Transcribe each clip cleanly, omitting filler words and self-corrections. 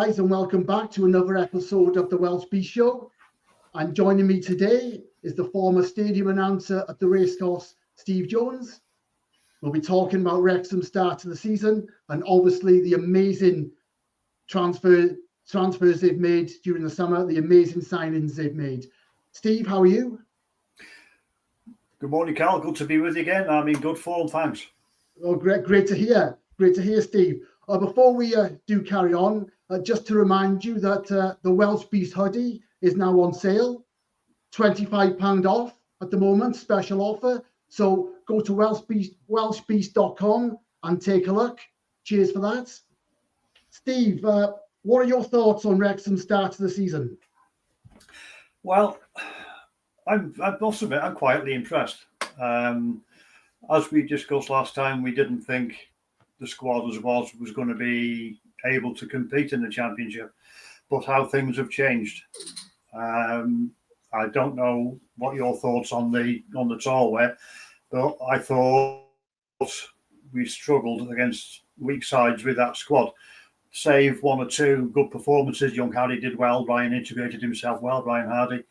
guys, and welcome back to another episode of the Welsh Beast Show. And joining me today is the former stadium announcer at the racecourse, Steve Jones. We'll be talking about Wrexham's start to the season and obviously the amazing transfers they've made during the summer, the amazing signings they've made. Steve, how are you? Good morning, Carl. Good to be with you again. I'm in good form, thanks. Oh, great to hear. Great to hear, Steve. Before we do carry on, just to remind you that the Welsh Beast hoodie is now on sale, £25 off at the moment, special offer. So go to welshbeast.com and take a look. Cheers for that. Steve, what are your thoughts on Wrexham's start to the season? Well, I must admit, I'm quietly impressed. As we discussed last time, we didn't think the squad was going to be able to compete in the Championship, but how things have changed. I don't know what your thoughts on the tour were, but I thought we struggled against weak sides with that squad. Save one or two good performances. Young Harry did well. Ryan integrated himself well. Ryan Hardy.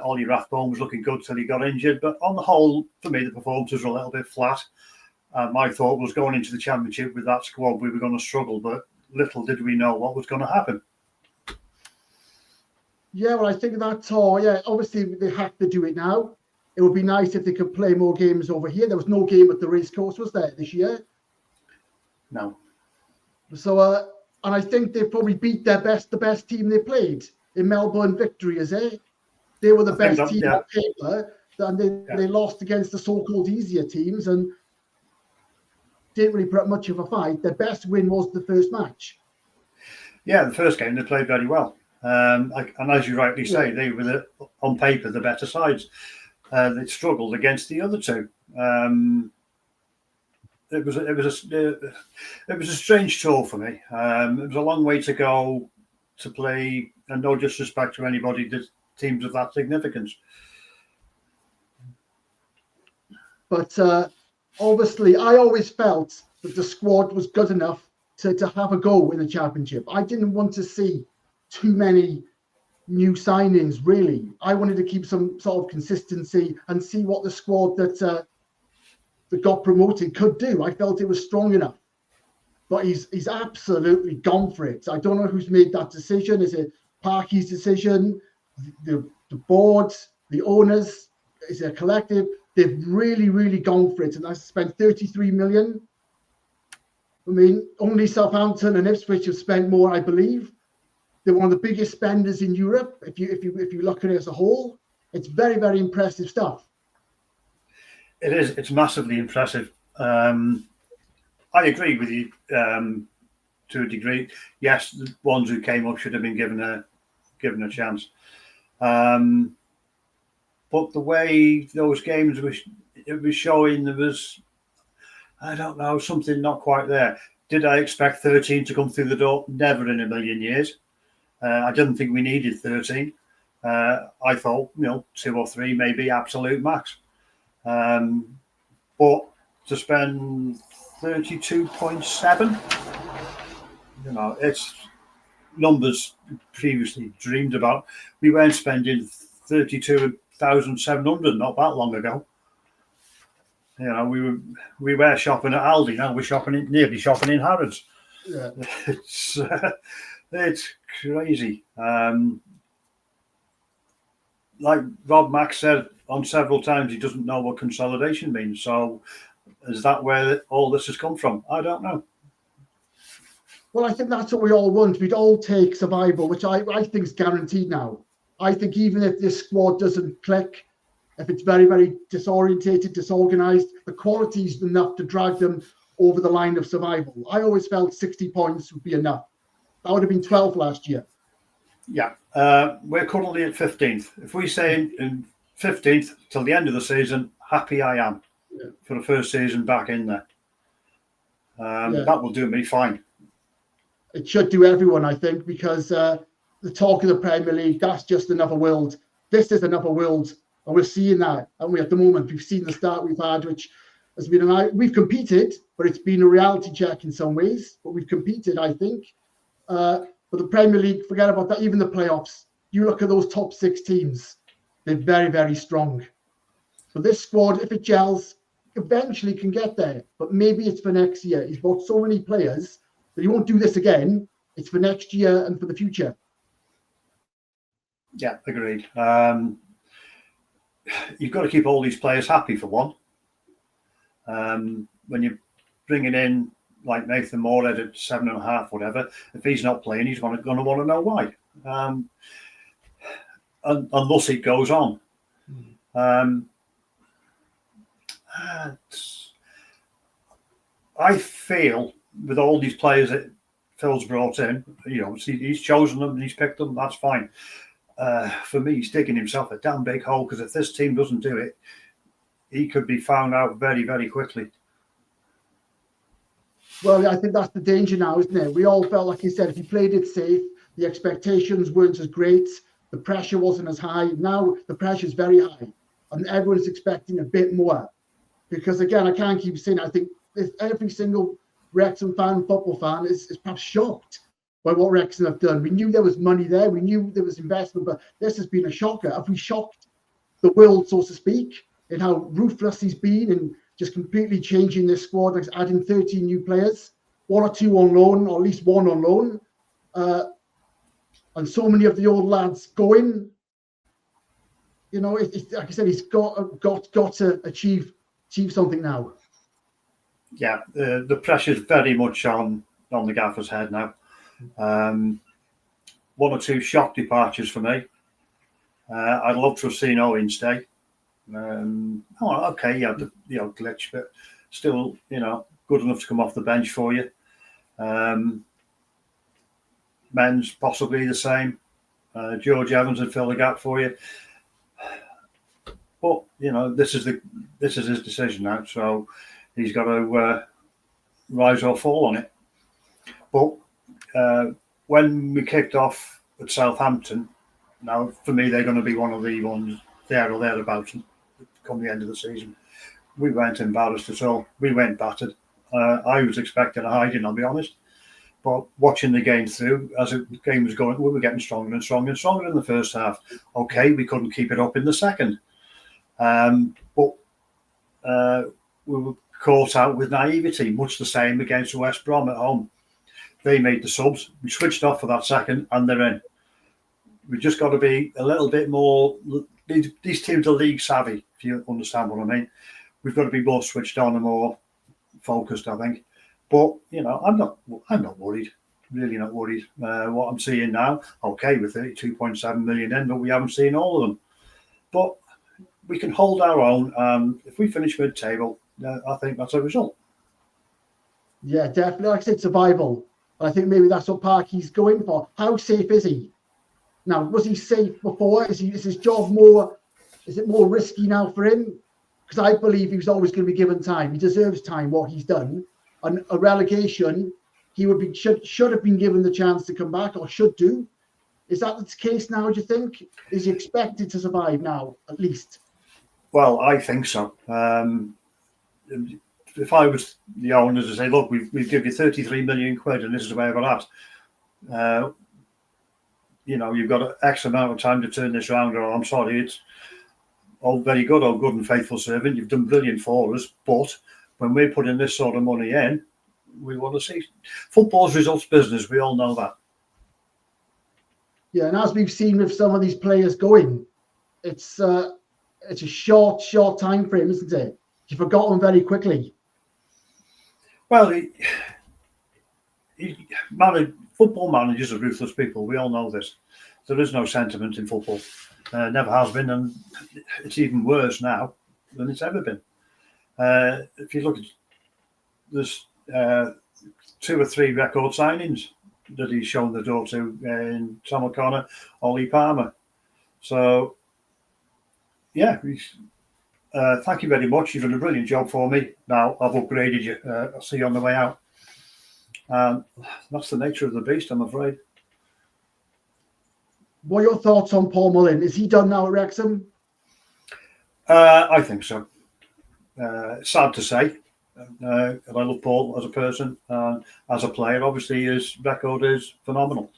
Ollie Rathbone was looking good till he got injured. But on the whole, for me, the performances were a little bit flat. My thought was going into the Championship with that squad, we were going to struggle, but little did we know what was going to happen. Yeah, well, I think that tour, obviously they have to do it now. It would be nice if they could play more games over here. There was no game at the racecourse, was there, this year? No. So, and I think they probably beat the best team they played in Melbourne Victory, is it? They were the best team on paper, and they lost against the so-called easier teams and didn't really put up much of a fight. Their best win was the first match. Yeah, the first game they played very well. And as you rightly say, they were, on paper, the better sides. They struggled against the other two. It was a strange tour for me. It was a long way to go to play, and no disrespect to anybody, the teams of that significance. But obviously, I always felt that the squad was good enough to have a go in the Championship. I didn't want to see too many new signings, really. I wanted to keep some sort of consistency and see what the squad that got promoted could do. I felt it was strong enough. But he's absolutely gone for it. I don't know who's made that decision. Is it Parky's decision? The board, the owners? Is it a collective? They've really, really gone for it. And I spent 33 million. I mean, only Southampton and Ipswich have spent more, I believe. They're one of the biggest spenders in Europe. If you look at it as a whole, it's very, very impressive stuff. It is. It's massively impressive. I agree with you to a degree. Yes, the ones who came up should have been given a chance. But the way those games it was showing, there was, I don't know, something not quite there. Did I expect 13 to come through the door? Never in a million years. I didn't think we needed 13. I thought, 2 or 3 maybe absolute max. But to spend 32.7, it's numbers previously dreamed about. We weren't spending 32,700 not that long ago. We were shopping at Aldi. Now we're nearly shopping in Harrods. Yeah. It's crazy. Like Rob Max said on several times, he doesn't know what consolidation means. So is that where all this has come from? I don't know. Well, I think that's what we all want. We'd all take survival, which I think is guaranteed now. I think even if this squad doesn't click, if it's very, very disorientated, disorganized, the quality is enough to drag them over the line of survival. I always felt 60 points would be enough. That would have been 12 last year. Yeah, we're currently at 15th. If we say in 15th till the end of the season, happy I am for the first season back in there. That will do me fine. It should do everyone, I think, because the talk of the Premier League, that's just another world. This is another world, and we're seeing that. And we at the moment, we've seen the start we've had, which has been we've competed, but it's been a reality check in some ways. But we've competed, I think. But But the Premier League, forget about that. Even the playoffs, you look at those top 6 teams, they're very, very strong. But this squad, if it gels, eventually can get there. But maybe it's for next year. He's bought so many players that he won't do this again. It's for next year and for the future. Yeah, agreed. You've got to keep all these players happy for one. When you're bringing in like Nathan Moorhead at 7.5, whatever, if he's not playing, he's going to want to know why. And thus it goes on. I feel with all these players that Phil's brought in, he's chosen them and he's picked them, that's fine. For me, he's digging himself a damn big hole, because if this team doesn't do it, he could be found out very, very quickly. Well, I think that's the danger now, isn't it? We all felt, like you said, if he played it safe, the expectations weren't as great, the pressure wasn't as high. Now the pressure is very high, and everyone's expecting a bit more. Because again, I can't keep saying, I think every single Wrexham fan, football fan, is perhaps shocked by what Wrexham have done. We knew there was money there, we knew there was investment, but this has been a shocker. Have we shocked the world, so to speak, in how ruthless he's been and just completely changing this squad, like adding 13 new players, 1 or 2 on loan, or at least 1 on loan, and so many of the old lads going. It's like I said, he's got to achieve something now. Yeah, the pressure's very much on the gaffer's head now. 1 or 2 shock departures for me. I'd love to have seen Owen stay. Okay, yeah, the glitch, but still, good enough to come off the bench for you. Men's possibly the same. George Evans would fill the gap for you. But this is his decision now, so he's got to rise or fall on it. But when we kicked off at Southampton, now for me they're going to be one of the ones there or thereabouts come the end of the season. We weren't embarrassed at all. We went battered. I was expecting a hiding, I'll be honest. But watching the game through, as the game was going, we were getting stronger and stronger and stronger in the first half. Okay, we couldn't keep it up in the second. But we were caught out with naivety, much the same against West Brom at home. They made the subs. We switched off for that second, and they're in. We've just got to be a little bit more. These teams are league savvy, if you understand what I mean. We've got to be more switched on and more focused, I think. But I'm not worried. Really not worried. What I'm seeing now, okay, with 32.7 million in, but we haven't seen all of them. But we can hold our own, and if we finish mid-table, I think that's a result. Yeah, definitely. Like I said, survival. I think maybe that's what Parky's going for. How safe is he? Now, was he safe before? Is his job more? Is it more risky now for him? Because I believe he was always going to be given time. He deserves time. What he's done, and a relegation, he should have been given the chance to come back, or should do. Is that the case now? Do you think? Is he expected to survive now, at least? Well, I think so. If I was the owners to say, look, we've given you 33 million quid, and this is where we're at. You've got X amount of time to turn this around, or I'm sorry, it's all very good, good and faithful servant. You've done brilliant for us, but when we're putting this sort of money in, we want to see football's results business. We all know that. Yeah, and as we've seen with some of these players going, it's a short time frame, isn't it? You forgot them very quickly. Well, football managers are ruthless people. We all know this. There is no sentiment in football. Never has been, and it's even worse now than it's ever been. If you look at, there's 2 or 3 record signings that he's shown the door to in Tom O'Connor, Ollie Palmer. So, yeah, thank you very much. You've done a brilliant job for me. Now I've upgraded you. I'll see you on the way out. That's the nature of the beast, I'm afraid. What are your thoughts on Paul Mullin? Is he done now at Wrexham? I think so. Sad to say. I love Paul as a person, as a player. Obviously, his record is phenomenal.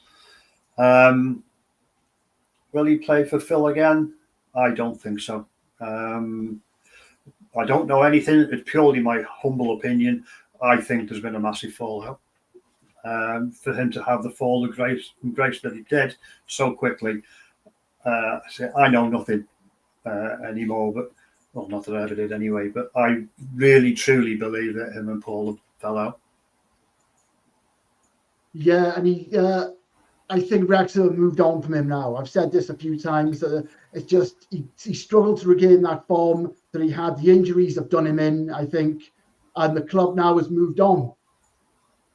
Will he play for Phil again? I don't think so. I don't know anything. It's purely my humble opinion. I think there's been a massive fallout. For him to have the fall of grace that he did so quickly, I know nothing anymore. But well, not that I ever did anyway. But I really, truly believe that him and Paul fell out. Yeah, and I think Wrexham have moved on from him now. I've said this a few times. It's just he struggled to regain that form that he had. The injuries have done him in, I think, and the club now has moved on.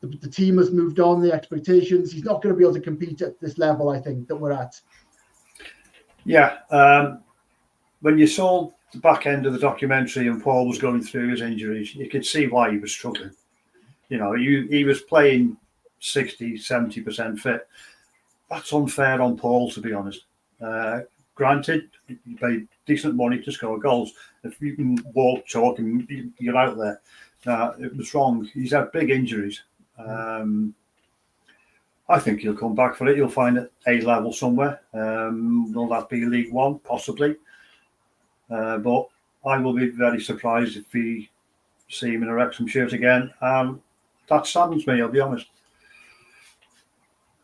The team has moved on. The expectations. He's not going to be able to compete at this level, I think, that we're at. Yeah. When you saw the back end of the documentary and Paul was going through his injuries, you could see why he was struggling. You know, he was playing 60, 70% fit. That's unfair on Paul, to be honest. Granted, you pay decent money to score goals. If you can walk, talk, and you're out there. It was wrong. He's had big injuries. I think he'll come back for it. He'll find it A level somewhere. Will that be League One? Possibly. But I will be very surprised if we see him in a Wrexham shirt again. That saddens me, I'll be honest.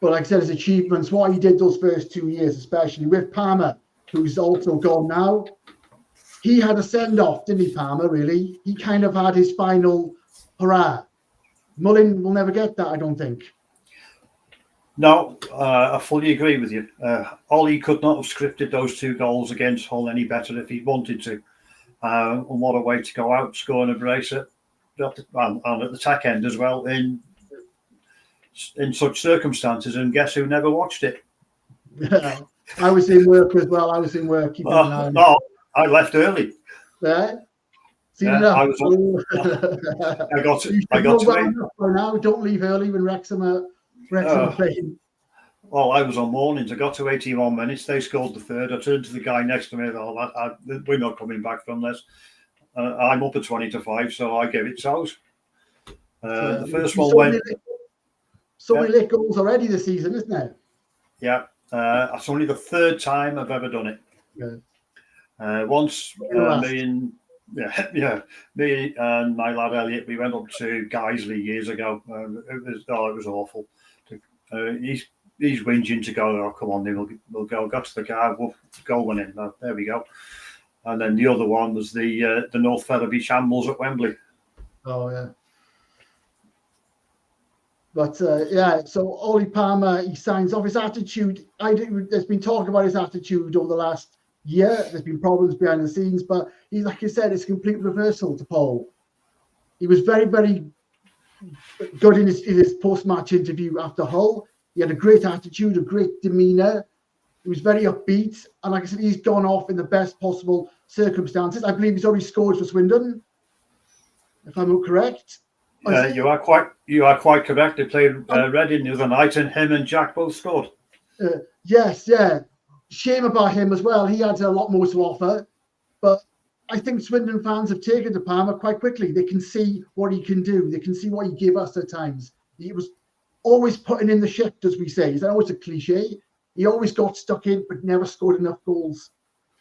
But like I said, his achievements, what he did those first 2 years, especially with Palmer, who's also gone now, he had a send-off, didn't he, Palmer, really? He kind of had his final hurrah. Mullin will never get that, I don't think. No, I fully agree with you. Ollie could not have scripted those 2 goals against Hull any better if he wanted to. And what a way to go out, scoring a brace and at the tack end as well in such circumstances. And guess who never watched it? Yeah, I was in work as well. I was in work. I left early. Yeah. I got to wait. Now, don't leave early when Wrexham are playing. Well, I was on mornings. I got to 81 minutes. They scored the third. I turned to the guy next to me. We're not coming back from this. I'm up at 20-5, so I gave it toes. The first one went. Many late goals already this season, isn't it? Yeah. That's only the 3rd time I've ever done it. Yeah. Once me and my lad Elliot, we went up to Guiseley years ago. It was awful. He's whinging to go. Oh, come on, then we'll go. Got to the car. We'll go one in. There we go. And then the other one was the North Featherby Shambles at Wembley. Oh yeah. But so Ollie Palmer, he signs off. His attitude. There's been talk about his attitude over the last year. There's been problems behind the scenes, but he, like you said, it's a complete reversal to Paul. He was very, very good in his post-match interview after Hull. He had a great attitude, a great demeanour. He was very upbeat, and like I said, he's gone off in the best possible circumstances. I believe he's already scored for Swindon, if I'm correct. You are quite correct. They played Reading the other night, and him and Jack both scored. Yes, yeah. Shame about him as well. He had a lot more to offer, but I think Swindon fans have taken to Palmer quite quickly. They can see what he can do. They can see what he gave us at times. He was always putting in the shift, as we say. I know it's a cliche. He always got stuck in, but never scored enough goals.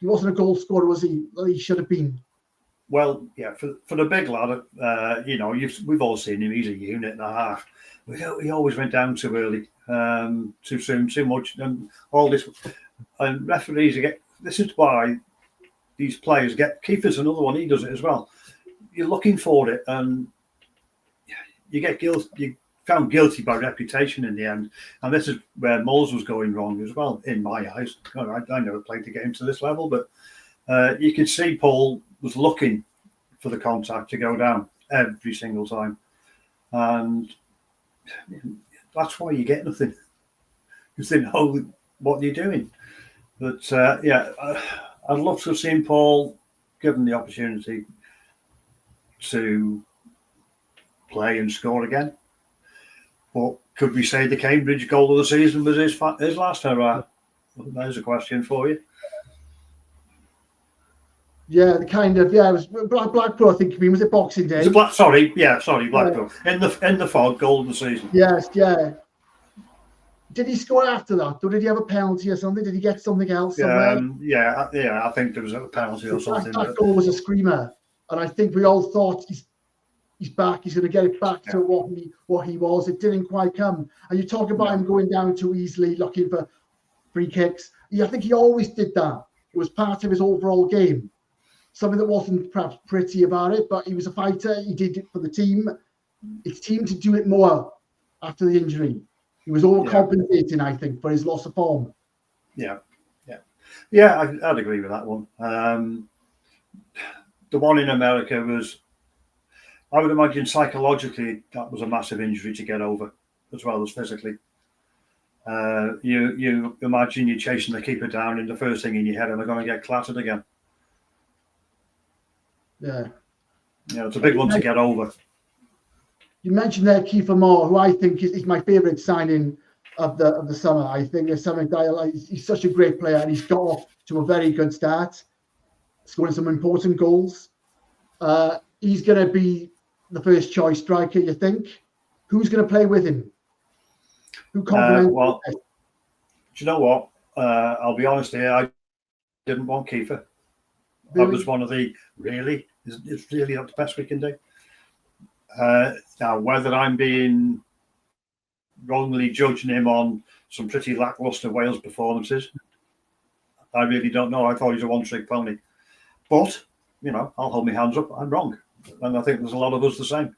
He wasn't a goal scorer, was he? Well, he should have been. Well, yeah, for the big lad, we've all seen him. He's a unit and a half. He always went down too early, too soon, too much, and all this. And referees this is why these players get. Keefer's another one. He does it as well. You're looking for it, and you get guilty. You found guilty by reputation in the end. And this is where Moles was going wrong as well, in my eyes. I never played the game to this level, but you could see Paul was looking for the contact to go down every single time, and that's why you get nothing. Because they know what you're doing. But I'd love to have seen Paul given the opportunity to play and score again. But could we say the Cambridge goal of the season was his last hurrah? There's a question for you. Yeah, it was Blackpool, I think. I mean, was it Boxing Day? Blackpool. In the fog, goal of the season. Yes, yeah. Did he score after that, or did he have a penalty or something? Did he get something else somewhere? Yeah. I think there was a penalty or something. That goal was a screamer, and I think we all thought he's back. He's going to get it back to what he was. It didn't quite come. And you talk about him going down too easily, looking for free kicks. I think he always did that. It was part of his overall game. Something that wasn't perhaps pretty about it, but he was a fighter. He did it for the team. It's team to do it more after the injury. He was overcompensating, I think, for his loss of form. Yeah. I'd agree with that one. The one in America was, I would imagine, psychologically that was a massive injury to get over, as well as physically. You imagine you're chasing the keeper down, and the first thing in your head, am I going to get clattered again? Yeah. It's a big one to get over. You mentioned there Kiefer Moore, who I think is my favourite signing of the summer. I think there's something he's such a great player, and he's got off to a very good start, scoring some important goals. He's going to be the first choice striker, you think? Who's going to play with him? Who complements do you know what? I'll be honest here, I didn't want Kiefer. Really? I was one of the, really? It's really not the best we can do? Now, whether I'm being wrongly judging him on some pretty lacklustre Wales performances, I really don't know. I thought he was a one-trick pony. But, I'll hold my hands up. I'm wrong. And I think there's a lot of us the same.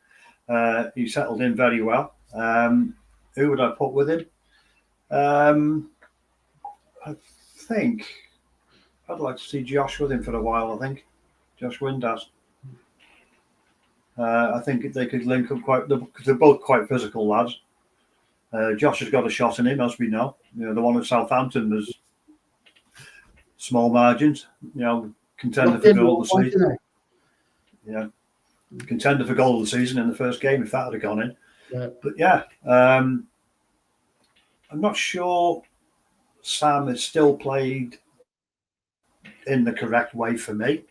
He settled in very well. Who would I put with him? I think I'd like to see Josh with him for a while, I think. Josh Windass. I think they could link up because they're both quite physical lads. Josh has got a shot in him, as we know. The one at Southampton was small margins. Contender for goal of the season. Yeah, contender for goal of the season in the first game if that had gone in. Yeah. But I'm not sure Sam is still played in the correct way for me.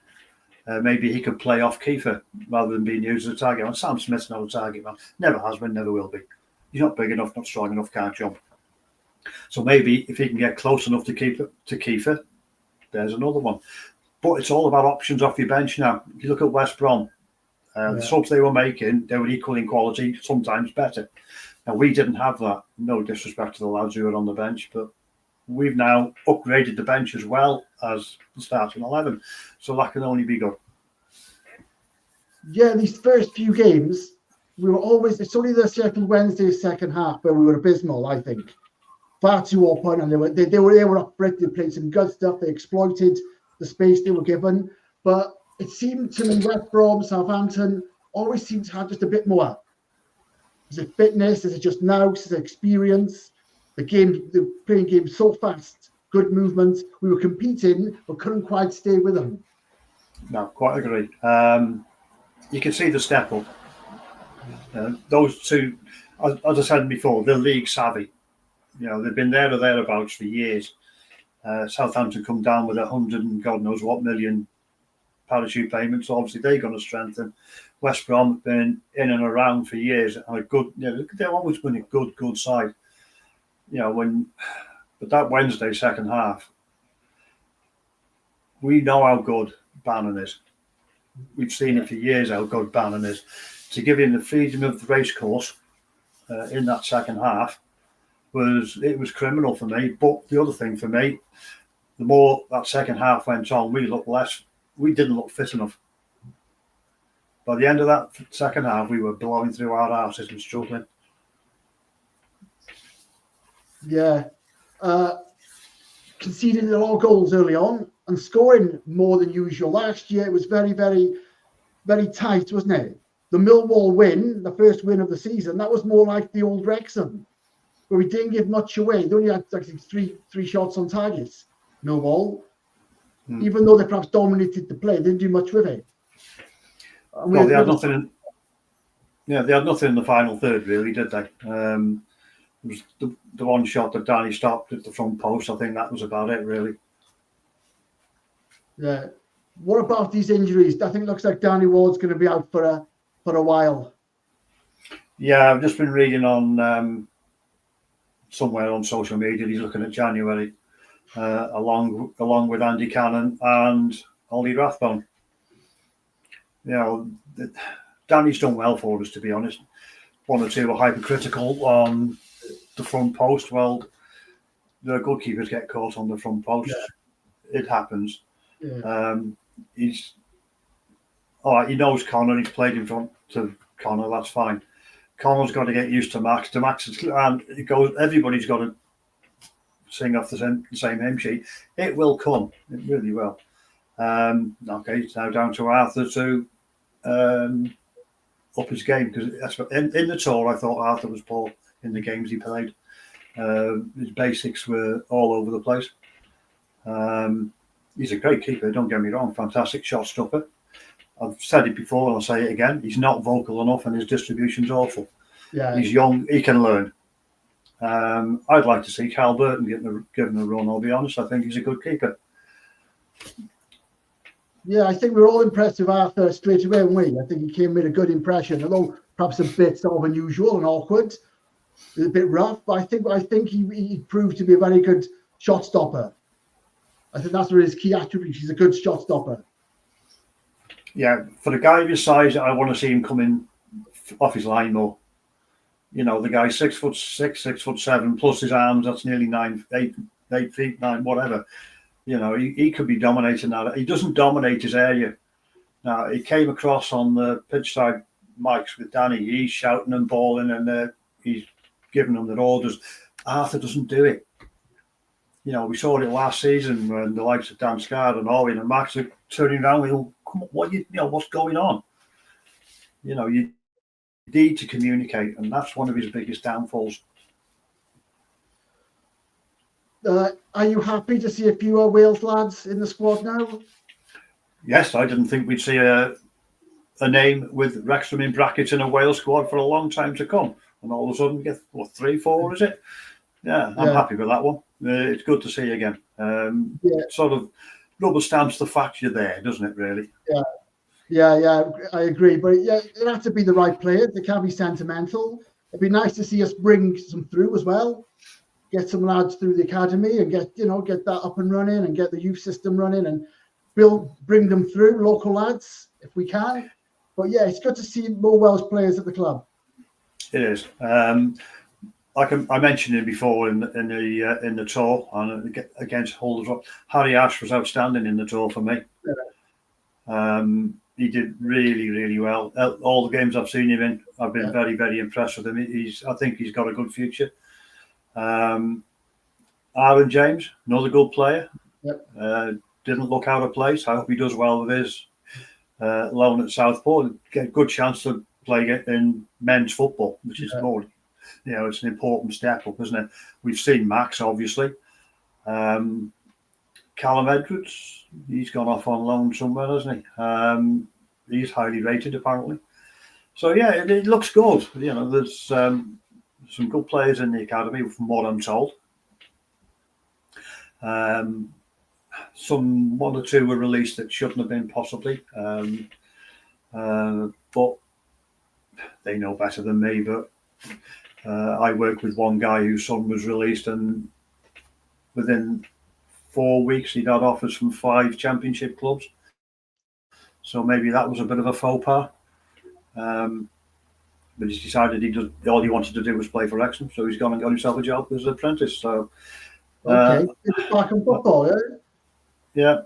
Maybe he could play off Kiefer rather than being used as a target man. Sam Smith's not a target man. Never has been, never will be. He's not big enough, not strong enough, can't jump. So maybe if he can get close enough to Kiefer, there's another one. But it's all about options off your bench now. If you look at West Brom, the subs they were making, they were equal in quality, sometimes better. Now, we didn't have that. No disrespect to the lads who were on the bench, but we've now upgraded the bench as well as the starting 11. So that can only be good. Yeah, these first few games, we were always, it's only the Sheffield Wednesday second half where we were abysmal, I think. Far too open, and they were up for it. They played some good stuff. They exploited the space they were given. But it seemed to me West Brom, Southampton always seemed to have just a bit more. Is it fitness? Is it just nous? Is it experience? The playing game so fast, good movement. We were competing, but couldn't quite stay with them. No, quite agree. You can see the step up. Those two, as I said before, they're league savvy. They've been there or thereabouts for years. Southampton come down with 100 and God knows what million parachute payments. So obviously they're going to strengthen. West Brom have been in and around for years and a good. They've always been a good side. But that Wednesday second half, we know how good Bannon is. We've seen it for years how good Bannon is. To give him the freedom of the racecourse in that second half was criminal for me. But the other thing for me, the more that second half went on, we didn't look fit enough. By the end of that second half, we were blowing through our arses and struggling. Yeah. Conceding a lot of goals early on and scoring more than usual. Last year, it was very, very, very tight, wasn't it? The Millwall win, the first win of the season, that was more like the old Wrexham, where we didn't give much away. They only had actually three shots on targets, Millwall. Even though they perhaps dominated the play, they didn't do much with it. Well, they had nothing. They had nothing in the final third, really, did they? It was the one shot that Danny stopped at the front post. I think that was about it, really. Yeah. What about these injuries? I think it looks like Danny Ward's going to be out for a while. Yeah, I've just been reading on somewhere on social media he's looking at January, along with Andy Cannon and Ollie Rathbone. You know, Danny's done well for us, to be honest. One or two are hypercritical on the front post. Well, the goalkeepers get caught on the front post. Yeah. It happens. Yeah. He knows Connor. He's played in front of Connor. That's fine. Connor's got to get used to Max. And it goes. Everybody's got to sing off the same hymn sheet. It will come. It really will. Okay, it's now down to Arthur to up his game, because in the tour I thought Arthur was poor in the games he played. His basics were all over the place. He's a great keeper, don't get me wrong, fantastic shot stopper. I've said it before and I'll say it again, he's not vocal enough and his distribution's awful. Yeah. He's young, he can learn. I'd like to see Cal Burton given a run, I'll be honest. I think he's a good keeper. Yeah, I think we're all impressed with Arthur straight away, weren't we? I think he came with a good impression, although perhaps a bit sort of unusual and awkward, a bit rough. But I think he proved to be a very good shot stopper. I think that's one of his key attributes. He's a good shot stopper. Yeah, for a guy of his size, I want to see him coming off his line more. You know, the guy's 6'6", 6'7", plus his arms. That's nearly 8 feet, 9, whatever. You know, he could be dominating that. He doesn't dominate his area. Now, he came across on the pitch side mics with Danny. He's shouting and bawling and he's giving them their orders. Arthur doesn't do it. You know, we saw it last season when the likes of Dan Scard and Owen and Max are turning around with, come on, what's going on? You know, you need to communicate, and that's one of his biggest downfalls. Are you happy to see a few Wales lads in the squad now? Yes, I didn't think we'd see a name with Wrexham in brackets in a Wales squad for a long time to come. And all of a sudden we get, 3, 4, is it? Yeah, I'm happy with that one. It's good to see again. It sort of rubber stamps the fact you're there, doesn't it, really? Yeah, I agree. But yeah, it has to be the right players. They can't be sentimental. It'd be nice to see us bring some through as well. Get some lads through the academy and get that up and running and get the youth system running and bring them through, local lads, if we can. But yeah, it's good to see more Welsh players at the club. It is. Like I mentioned it before in the tour and against Hull, Harry Ash was outstanding in the tour for me. Yeah. He did really, really well. All the games I've seen him in, I've been very, very impressed with him. I think he's got a good future. Aaron James, another good player. Yep. Didn't look out of place. I hope he does well with his loan at Southport. Get a good chance to play in men's football, which is more, it's an important step up, isn't it? We've seen Max, obviously. Callum Edwards, he's gone off on loan somewhere, hasn't he? He's highly rated, apparently. So, yeah, it looks good. You know, there's some good players in the academy, from what I'm told. One or two were released that shouldn't have been, possibly. But they know better than me. But I work with one guy whose son was released, and within 4 weeks he got offers from 5 championship clubs. So maybe that was a bit of a faux pas. But he's decided all he wanted to do was play for Wrexham, so he's gone and got himself a job as an apprentice. So okay, it's back in football, yeah.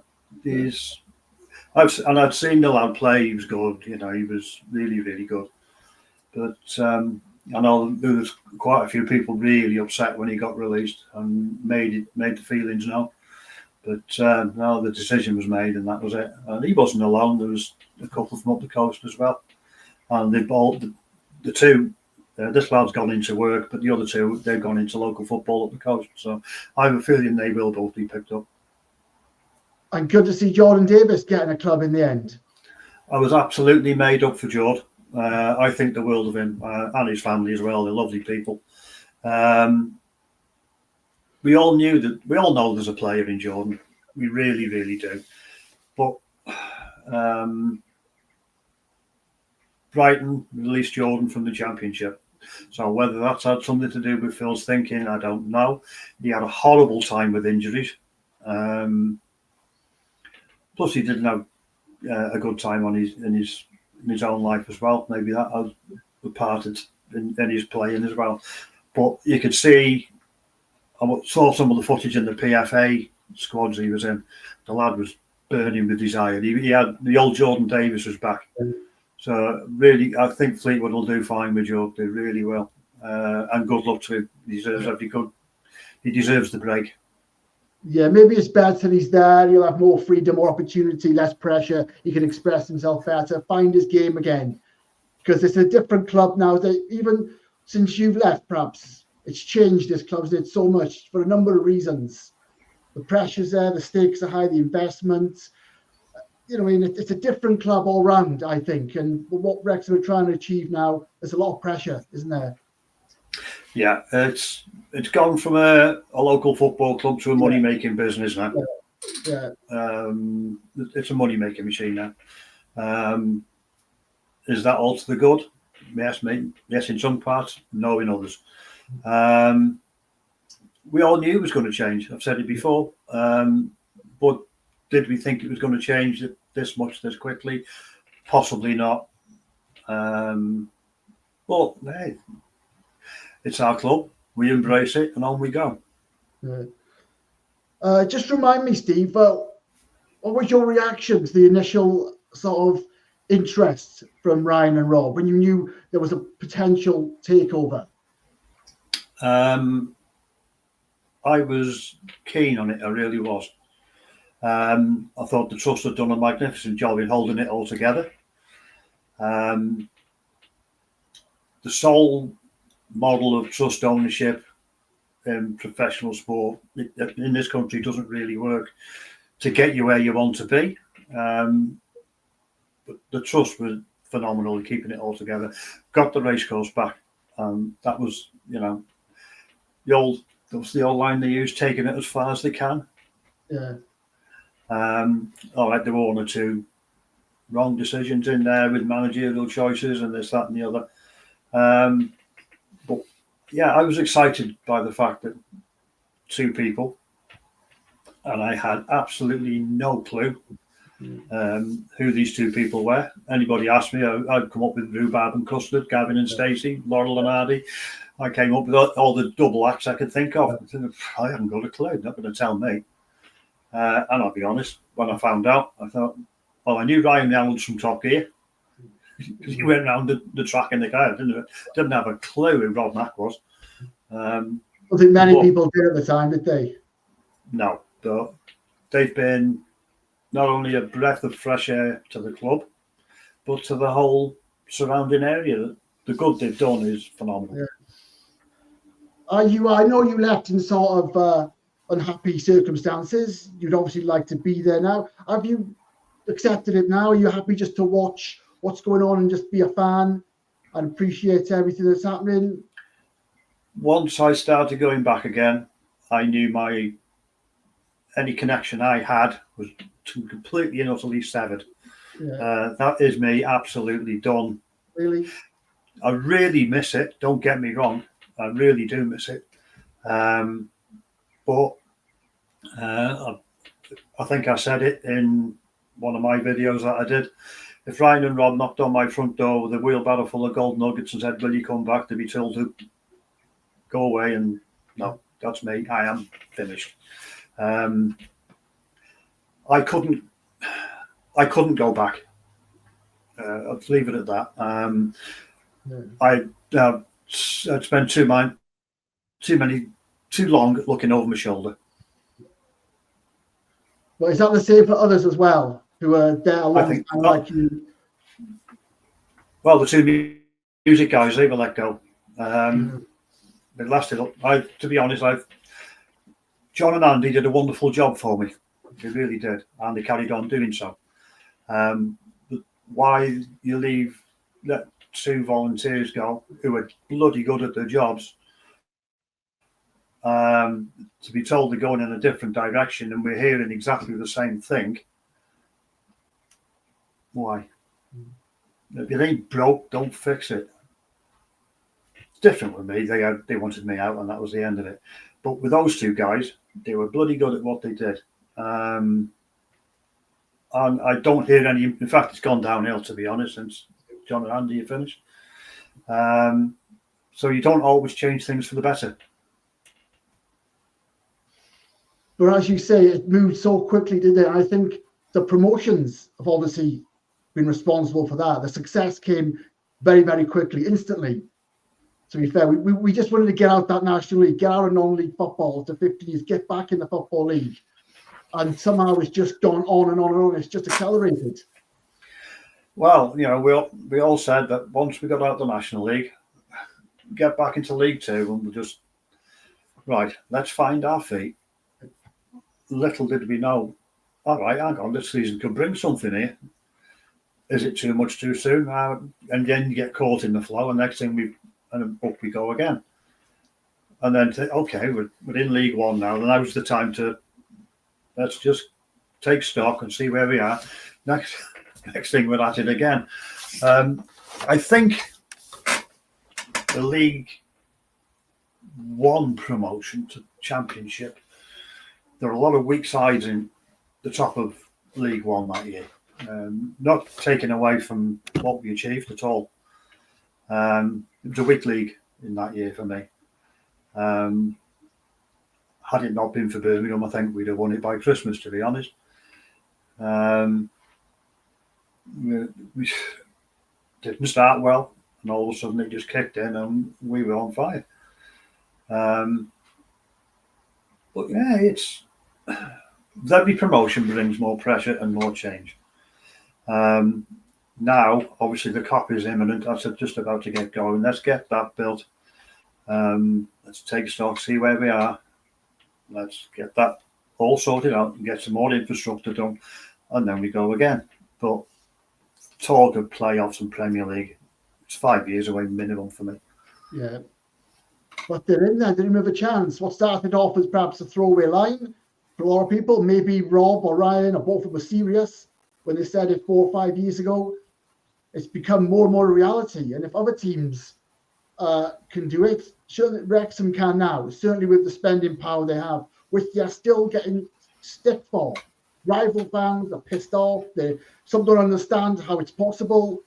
I'd seen the lad play. He was good. You know, he was really, really good. But I know there was quite a few people really upset when he got released and made the feelings known. But no, the decision was made, and that was it. And he wasn't alone. There was a couple from up the coast as well, and the two. This lad's gone into work, but the other two, they've gone into local football up the coast. So I have a feeling they will both be picked up. And good to see Jordan Davis getting a club in the end. I was absolutely made up for Jord. I think the world of him and his family as well. They're lovely people. We all know there's a player in Jordan. We really, really do. But Brighton released Jordan from the Championship. So whether that's had something to do with Phil's thinking, I don't know. He had a horrible time with injuries. Plus, he didn't have a good time in his own life as well. Maybe that has parted in his playing as well. But you could see, I saw some of the footage in the PFA squads he was in. The lad was burning with desire. He had the old Jordan Davis was back. So really, I think Fleetwood will do fine with York. They really will. And good luck to him. He deserves every good. He deserves the break. Yeah, maybe it's better he's there. He'll have more freedom, more opportunity, less pressure. He can express himself better, find his game again. Because it's a different club now. Even since you've left, perhaps it's changed this club, hasn't it, so much for a number of reasons. The pressure's there, the stakes are high, the investment. I mean, it's a different club all round, I think. And what Wrexham are trying to achieve now, there's a lot of pressure, isn't there? Yeah, it's gone from a local football club to a money-making business now. Yeah. It's a money-making machine now. Is that all to the good? Yes, mate. Yes, in some parts. No, in others. We all knew it was going to change. I've said it before. But did we think it was going to change this much, this quickly? Possibly not. But hey, it's our club. We embrace it, and on we go. Yeah. Just remind me, Steve, what was your reaction to the initial sort of interest from Ryan and Rob when you knew there was a potential takeover? I was keen on it. I really was. I thought the trust had done a magnificent job in holding it all together. The sole model of trust ownership in professional sport in this country doesn't really work to get you where you want to be. But the trust was phenomenal in keeping it all together. Got the racecourse back. That was, the old line they use, taking it as far as they can. Yeah. All right, there were one or two wrong decisions in there with managerial choices and this, that, and the other. But yeah, I was excited by the fact that two people, and I had absolutely no clue who these two people were. Anybody asked me, I'd come up with rhubarb and custard, Gavin and Stacey, Laurel and Hardy. I came up with all the double acts I could think of. I haven't got a clue. Not going to tell me. And I'll be honest, when I found out, I thought, well, I knew Ryan Reynolds from Top Gear. He went around the track in the car. Didn't have a clue who Rob Mack was. I think many people did at the time, did they? No, but they've been not only a breath of fresh air to the club, but to the whole surrounding area. The good they've done is phenomenal. Yeah. I know you left in sort of unhappy circumstances. You'd obviously like to be there now. Have you accepted it now? Are you happy just to watch what's going on and just be a fan and appreciate everything that's happening? Once I started going back again, I knew any connection I had was completely and utterly severed. Yeah. That is me absolutely done. Really? I really miss it. Don't get me wrong. I really do miss it. But I think I said it in one of my videos that I did. If Ryan and Rob knocked on my front door with a wheelbarrow full of gold nuggets and said, will you come back, to be told to go away, and no, that's me. I am finished. I couldn't go back. I'll leave it at that. I spent too long looking over my shoulder. Well, is that the same for others as well who are there a long time like you? Well, the two music guys, they were let go. They lasted. To be honest, John and Andy did a wonderful job for me. They really did, and they carried on doing so. Why you let two volunteers go who are bloody good at their jobs, to be told they're going in a different direction and we're hearing exactly the same thing? Why? If it ain't broke, don't fix it. different with me. They wanted me out, and that was the end of it. But with those two guys, they were bloody good at what they did. And I don't hear any. In fact, it's gone downhill, to be honest, since John and Andy have finished. So you don't always change things for the better. But as you say, it moved so quickly, didn't it? I think the promotions have obviously been responsible for that. The success came very, very quickly, instantly. To be fair, we just wanted to get out that National League, get out of non-league football to 50 years, get back in the Football League. And somehow it's just gone on and on and on. It's just accelerated. Well, we all said that once we got out of the National League, get back into League Two, and we'll just, right, let's find our feet. Little did we know, all right, hang on, this season could bring something here. Is it too much too soon? And then you get caught in the flow, and next thing up we go again. And then, okay, we're in League One now, and now's the time to, let's just take stock and see where we are. Next thing we're at it again. I think the League One promotion to Championship, there are a lot of weak sides in the top of League One that year. Not taken away from what we achieved at all. It was a weak league in that year for me. Had it not been for Birmingham, I think we'd have won it by Christmas, to be honest. We didn't start well, and all of a sudden it just kicked in and we were on fire. But yeah, every promotion brings more pressure and more change. Now, obviously, the COP is imminent. That's just about to get going. Let's get that built. Let's take stock, see where we are. Let's get that all sorted out and get some more infrastructure done, and then we go again. But talk of playoffs and Premier League, it's 5 years away minimum for me. Yeah. But they're in there. They didn't have a chance. What started off as perhaps a throwaway line for a lot of people, maybe Rob or Ryan or both of them were serious when they said it 4 or 5 years ago. It's become more and more a reality. And if other teams can do it, surely Wrexham can now, certainly with the spending power they have, which they're still getting stick for. Rival fans are pissed off. Some don't understand how it's possible.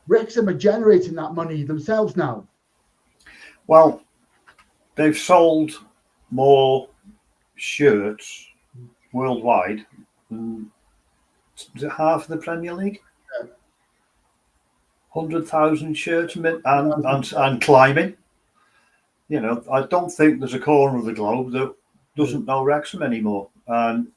Wrexham are generating that money themselves now. Well, they've sold more shirts worldwide than half of the Premier League. 100,000 shirts and climbing. I don't think there's a corner of the globe that doesn't know Wrexham anymore. And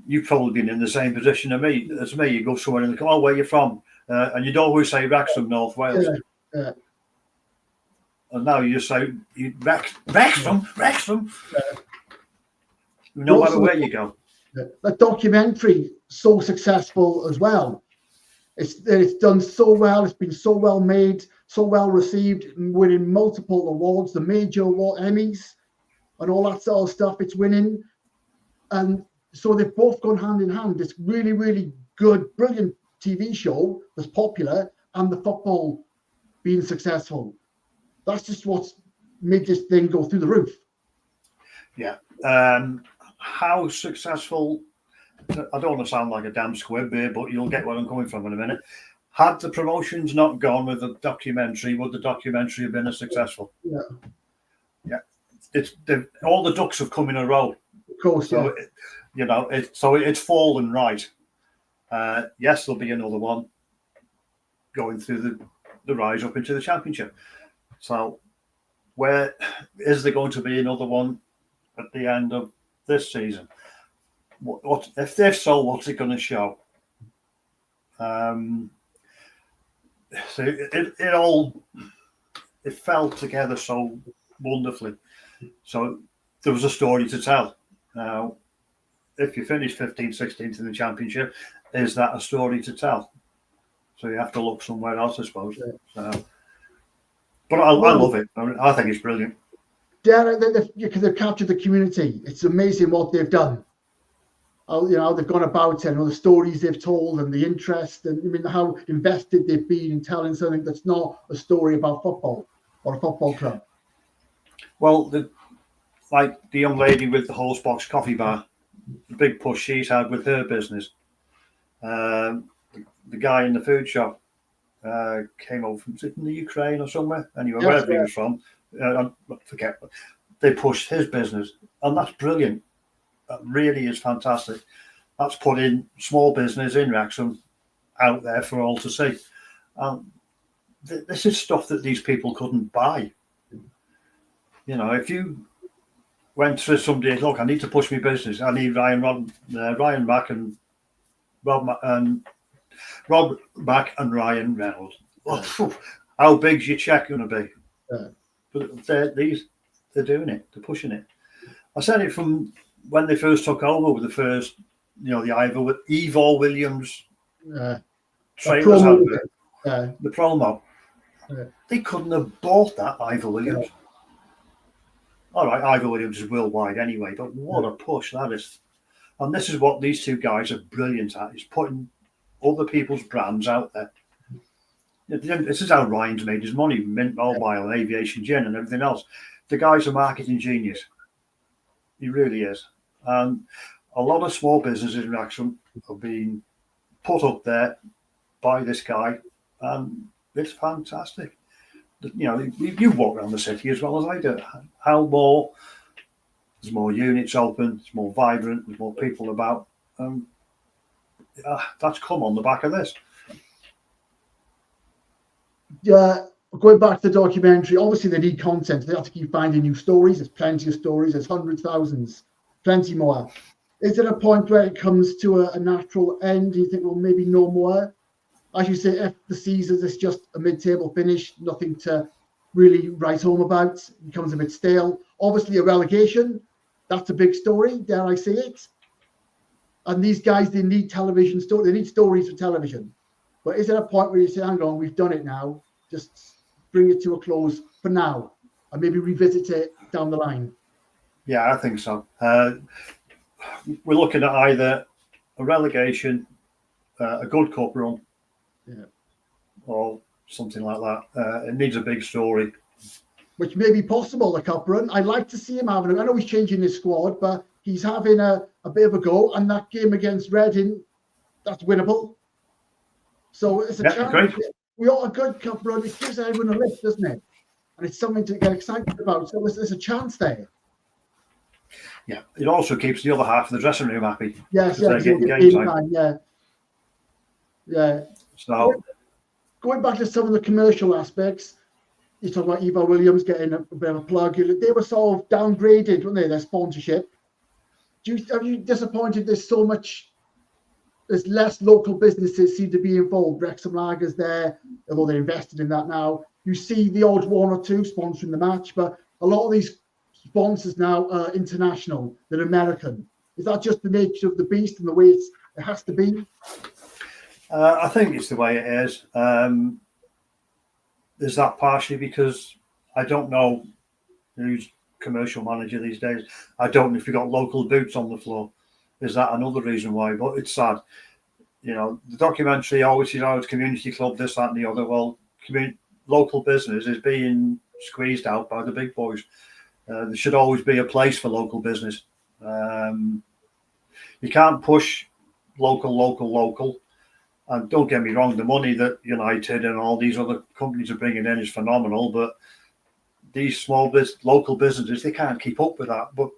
you've probably been in the same position as me. You go somewhere and they go, "Oh, where are you from?" And you'd always say Wrexham, North Wales. Yeah. And now you just say Wrexham. No matter where you go. The documentary so successful as well. It's done so well. It's been so well made, so well received, winning multiple awards, the major award, Emmys, and all that sort of stuff. It's winning, and so they've both gone hand in hand. It's really, really good, brilliant TV show that's popular, and the football being successful. That's just what's made this thing go through the roof. Yeah. How successful? I don't want to sound like a damn squib here, but you'll get where I'm coming from in a minute. Had the promotions not gone with the documentary, would the documentary have been as successful? Yeah. All the ducks have come in a row. Of course, so it's fallen right. Yes, there'll be another one going through the rise up into the Championship. So, where is there going to be another one at the end of this season? What if so? What's it going to show? So it fell together so wonderfully. So there was a story to tell. Now, if you finish 15th, 16th in the Championship, is that a story to tell? So you have to look somewhere else, I suppose. Yeah. So, but I love it. I think it's brilliant. Yeah, they've captured the community. It's amazing what they've done. They've gone about it, and all the stories they've told, and the interest, and how invested they've been in telling something that's not a story about football. or a football club? Well, like the young lady with the horse box coffee bar, the big push she's had with her business. The guy in the food shop came over from, in the Ukraine or somewhere, anyway, wherever he was from. I forget. They pushed his business, and that's brilliant. That really is fantastic. That's putting small business in Wrexham out there for all to see. This is stuff that these people couldn't buy. You know, if you went to somebody, look, I need to push my business. I need Ryan Mack and Rob Mack and Ryan Reynolds. How big's your check going to be? But they're doing it. They're pushing it. I said it from when they first took over with the first, the Ivor Williams trailers advert, the promo. They couldn't have bought that Ivor Williams. All right, Ivor Williams is worldwide anyway, but what a push that is. And this is what these two guys are brilliant at, is putting other people's brands out there. This is how Ryan's made his money, Mint Mobile and Aviation Gin and everything else. The guy's a marketing genius. He really is. And a lot of small businesses in Wrexham have been put up there by this guy, and it's fantastic. You walk around the city as well as I do. There's more units open, it's more vibrant, there's more people about. That's come on the back of this. Yeah, going back to the documentary, obviously they need content. They have to keep finding new stories. There's plenty of stories. There's hundreds, thousands, plenty more. Is there a point where it comes to a natural end? Do you think, well, maybe no more? As you say, if the season is just a mid-table finish, nothing to really write home about, it becomes a bit stale. Obviously, a relegation, that's a big story, dare I say it. And these guys, they need television stories. They need stories for television. But is there a point where you say, hang on, we've done it now, just bring it to a close for now, and maybe revisit it down the line? Yeah, I think so. We're looking at either a relegation, a good cup run, or something like that. It needs a big story. Which may be possible, the cup run. I'd like to see him having, I know he's changing his squad, but he's having a bit of a go. And that game against Reading, that's winnable. So it's a chance. Great. We ought a good cup run. It gives everyone a lift, doesn't it? And it's something to get excited about. So there's a chance there. Yeah, it also keeps the other half of the dressing room happy. Yes, they're getting game time. Yeah. So going back to some of the commercial aspects, you talk about Ivor Williams getting a bit of a plug. They were sort of downgraded, weren't they, their sponsorship? Are you disappointed there's less local businesses seem to be involved? Wrexham Lager's there, although they're invested in that now. You see the odd one or two sponsoring the match, but a lot of these sponsors now are international, they're American. Is that just the nature of the beast and the way it has to be? I think it's the way it is. Is that partially because I don't know who's commercial manager these days? I don't know if you've got local boots on the floor. Is that another reason why? But it's sad. The documentary always says, it's community club, this, that, and the other. Well, local business is being squeezed out by the big boys. There should always be a place for local business. You can't push local. And don't get me wrong, the money that United and all these other companies are bringing in is phenomenal, but these local businesses, they can't keep up with that. But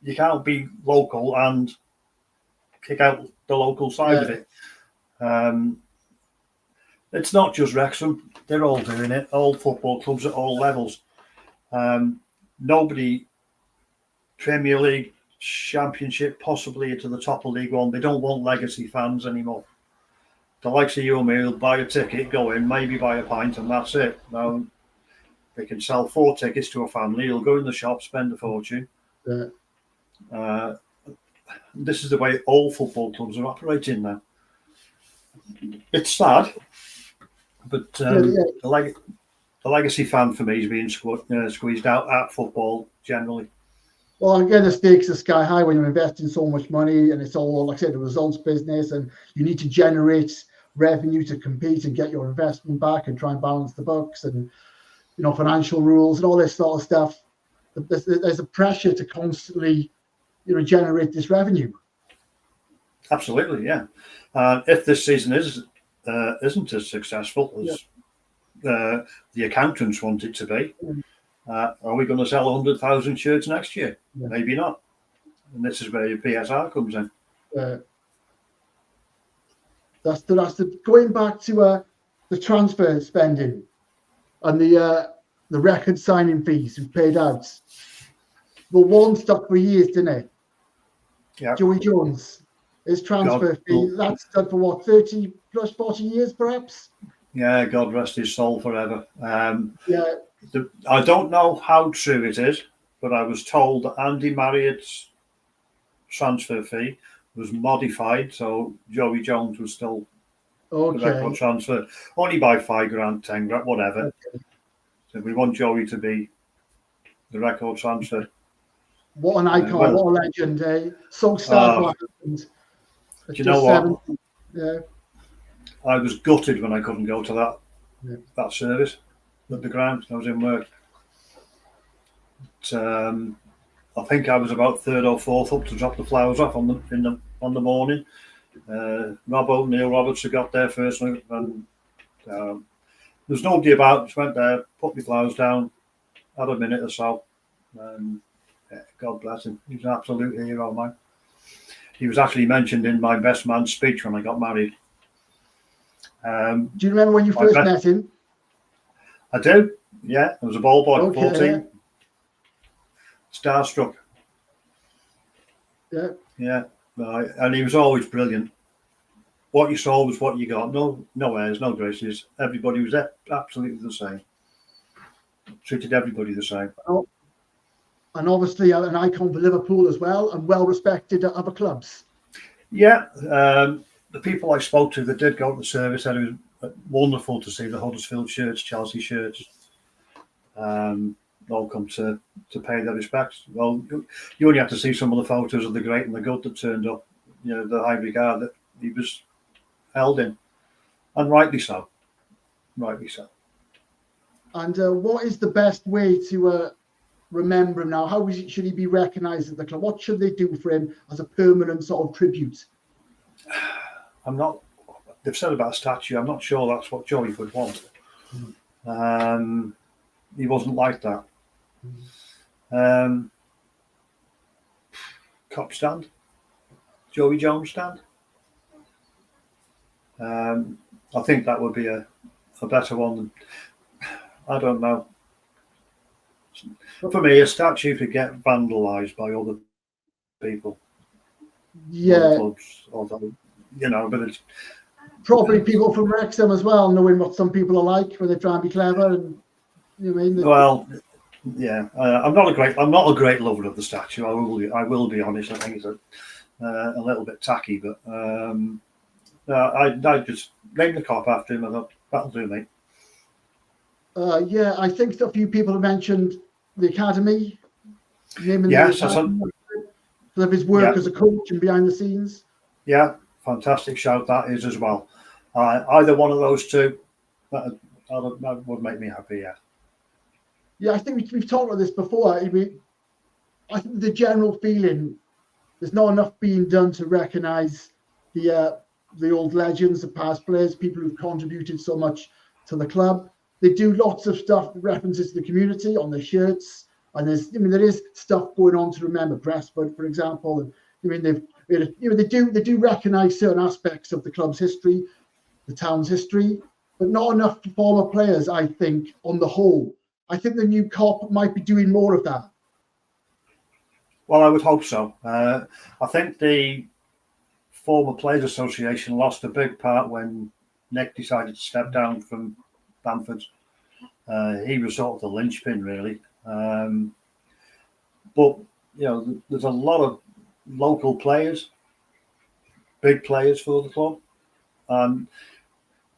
you can't be local and kick out the local side of it. It's not just Wrexham. They're all doing it, all football clubs at all levels. Nobody, Premier League, Championship, possibly into the top of League One, they don't want legacy fans anymore. The likes of you and me will buy a ticket, go in, maybe buy a pint, and that's it. Now, they can sell 4 tickets to a family, you'll go in the shop, spend a fortune. This is the way all football clubs are operating now. It's sad, but the legacy fan for me is being squeezed out at football generally. Well, again, the stakes are sky high when you're investing so much money, and it's all, like I said, a results business, and you need to generate revenue to compete and get your investment back and try and balance the books. And financial rules and all this sort of stuff. There's a pressure to constantly, generate this revenue. Absolutely, yeah. If this season isn't as successful as the accountants want it to be, are we going to sell 100,000 shirts next year? Yeah. Maybe not. And this is where your PSR comes in. That's the going back to the transfer spending and the record signing fees we've paid out. Well, one stuck for years, didn't it? Yeah. Joey Jones, his transfer fee, that stuck for what, 30 plus 40 years, perhaps? Yeah, God rest his soul forever. Yeah. I don't know how true it is, but I was told that Andy Marriott's transfer fee was modified, so Joey Jones was still the record transfer, only by £5,000, £10,000, whatever. Okay. So we want Joey to be the record transfer. What an icon! What a legend! Eh? So sad what happened. Do you know what? Yeah. I was gutted when I couldn't go to that service at the ground. I was in work. But, I think I was about third or fourth up to drop the flowers off on the morning. Neil Roberts had got there first, and there's nobody about. Just went there, put my flowers down, had a minute or so, and God bless him. He's an absolute hero, man. He was actually mentioned in my best man speech when I got married. Do you remember when you first met him? I do. Yeah, I was a ball boy, 14. Starstruck. Yeah. Yeah, and he was always brilliant. What you saw was what you got. No airs, no graces. Everybody was absolutely the same. Treated everybody the same. Oh, and obviously an icon for Liverpool as well, and well respected at other clubs. Yeah, the people I spoke to that did go to the service said it was wonderful to see the Huddersfield shirts, Chelsea shirts. All come to pay their respects. Well, you only have to see some of the photos of the great and the good that turned up. The high regard that he was held in, and rightly so. Rightly so. And what is the best way to remember him now? How should he be recognised at the club? What should they do for him as a permanent sort of tribute? They've said about a statue. I'm not sure that's what Joey would want. He wasn't like that. Cop stand, Joey Jones stand. I think that would be a better one than, I don't know. For me, a statue could get vandalised by other people. Yeah. Clubs, although, but it's probably people from Wrexham as well, knowing what some people are like when they try and be clever, and well, yeah. I'm not a great lover of the statue. I will be honest. I think it's a little bit tacky, but I just named the cop after him. I thought that'll do me. Yeah, I think a few people have mentioned the academy. Yes, of his work as a coach and behind the scenes. Yeah, fantastic shout that is as well. Either one of those two, that would make me happy. Yeah. Yeah, I think we've talked about this before. I think the general feeling there's not enough being done to recognise the old legends, the past players, people who've contributed so much to the club. They do lots of stuff, references to the community on their shirts, and there is stuff going on to remember Brestford, for example. And they do recognise certain aspects of the club's history, the town's history, but not enough former players. I think on the whole, I think the new COP might be doing more of that. Well, I would hope so. I think the former Players Association lost a big part when Nick decided to step down from Bamford. He was sort of the linchpin, really. But there's a lot of local players, big players for the club, and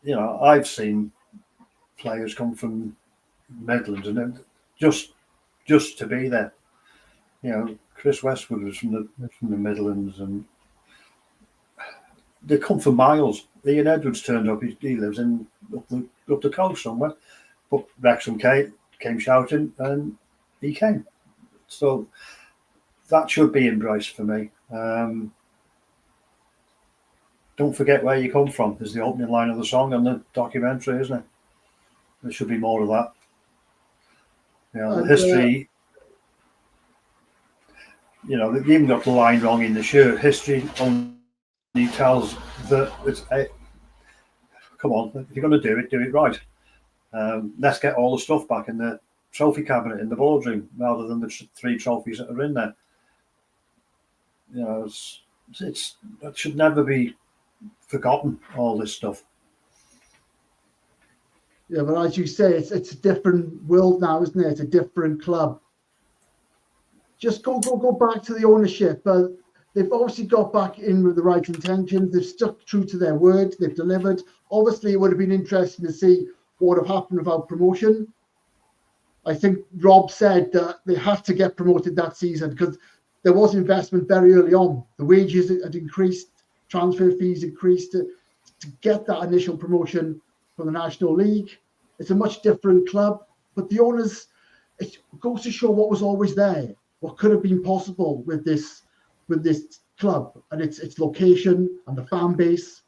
I've seen players come from Midlands and just to be there. Chris Westwood was from the Midlands, and they come for miles. Ian Edwards turned up. He lives up the coast somewhere. But Wrexham came. came shouting, and he came. So that should be embraced for me. Don't forget where you come from is the opening line of the song and the documentary, isn't it? There should be more of that. The history. They even got the line wrong in the shirt. History only tells that it's. Come on, if you're going to do it right. Let's get all the stuff back in the trophy cabinet in the boardroom rather than the 3 trophies that are in there. It should never be forgotten, all this stuff. Yeah, but as you say, it's a different world now, isn't it? It's a different club. Just go back to the ownership. They've obviously got back in with the right intentions. They've stuck true to their word. They've delivered. Obviously, it would have been interesting to see what would have happened without promotion. I think Rob said that they had to get promoted that season because there was investment very early on. The wages had increased, transfer fees increased to get that initial promotion from the National League. It's a much different club, but the owners, it goes to show what was always there, what could have been possible with this club and its location and the fan base.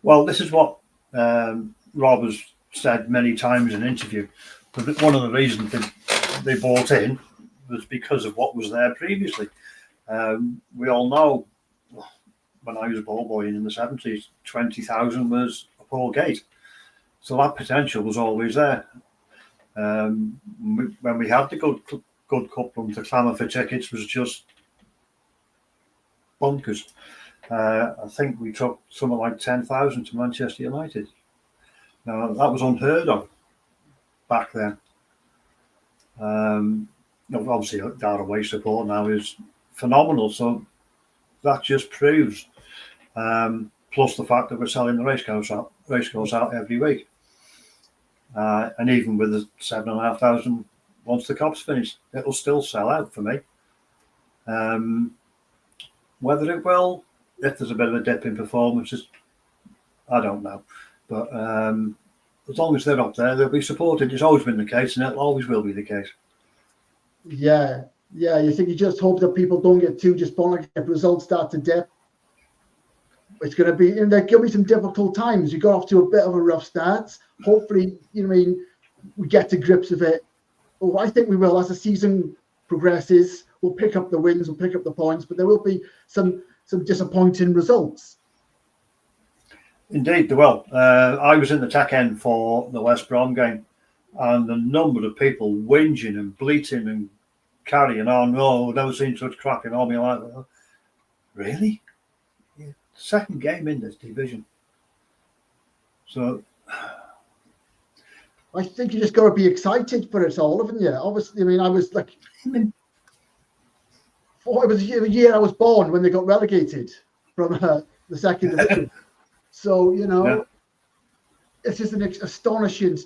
Well, this is what Rob has said many times in an interview. But one of the reasons they bought in was because of what was there previously. We all know when I was a ball boy in the 70s, 20,000 was a poor gate. So that potential was always there. When we had the good couple to clamour for tickets was just bonkers. I think we took something like 10,000 to Manchester United. Now, that was unheard of back then. Obviously, our away support now is phenomenal. So that just proves, plus the fact that we're selling the racecourse out every week. And even with the 7,500, once the cop's finished, it'll still sell out for me. Whether it will, if there's a bit of a dip in performances, I don't know. But as long as they're up there, they'll be supported. It's always been the case, and it always will be the case. Yeah. You think you just hope that people don't get too despondent if results start to dip. It's going to be, and there could be some difficult times. You got off to a bit of a rough start. Hopefully, we get to grips with it. Oh, I think we will as the season progresses. We'll pick up the wins, we'll pick up the points, but there will be some disappointing results. Indeed, there will. I was in the tech end for the West Brom game, and the number of people whinging and bleating and carrying on. Oh, I've never seen such crap in all my life. Really? Yeah. Second game in this division. So I think you just got to be excited for it all, haven't you? Obviously, I was like, it was a year I was born when they got relegated from the second division. So, it's just an astonishing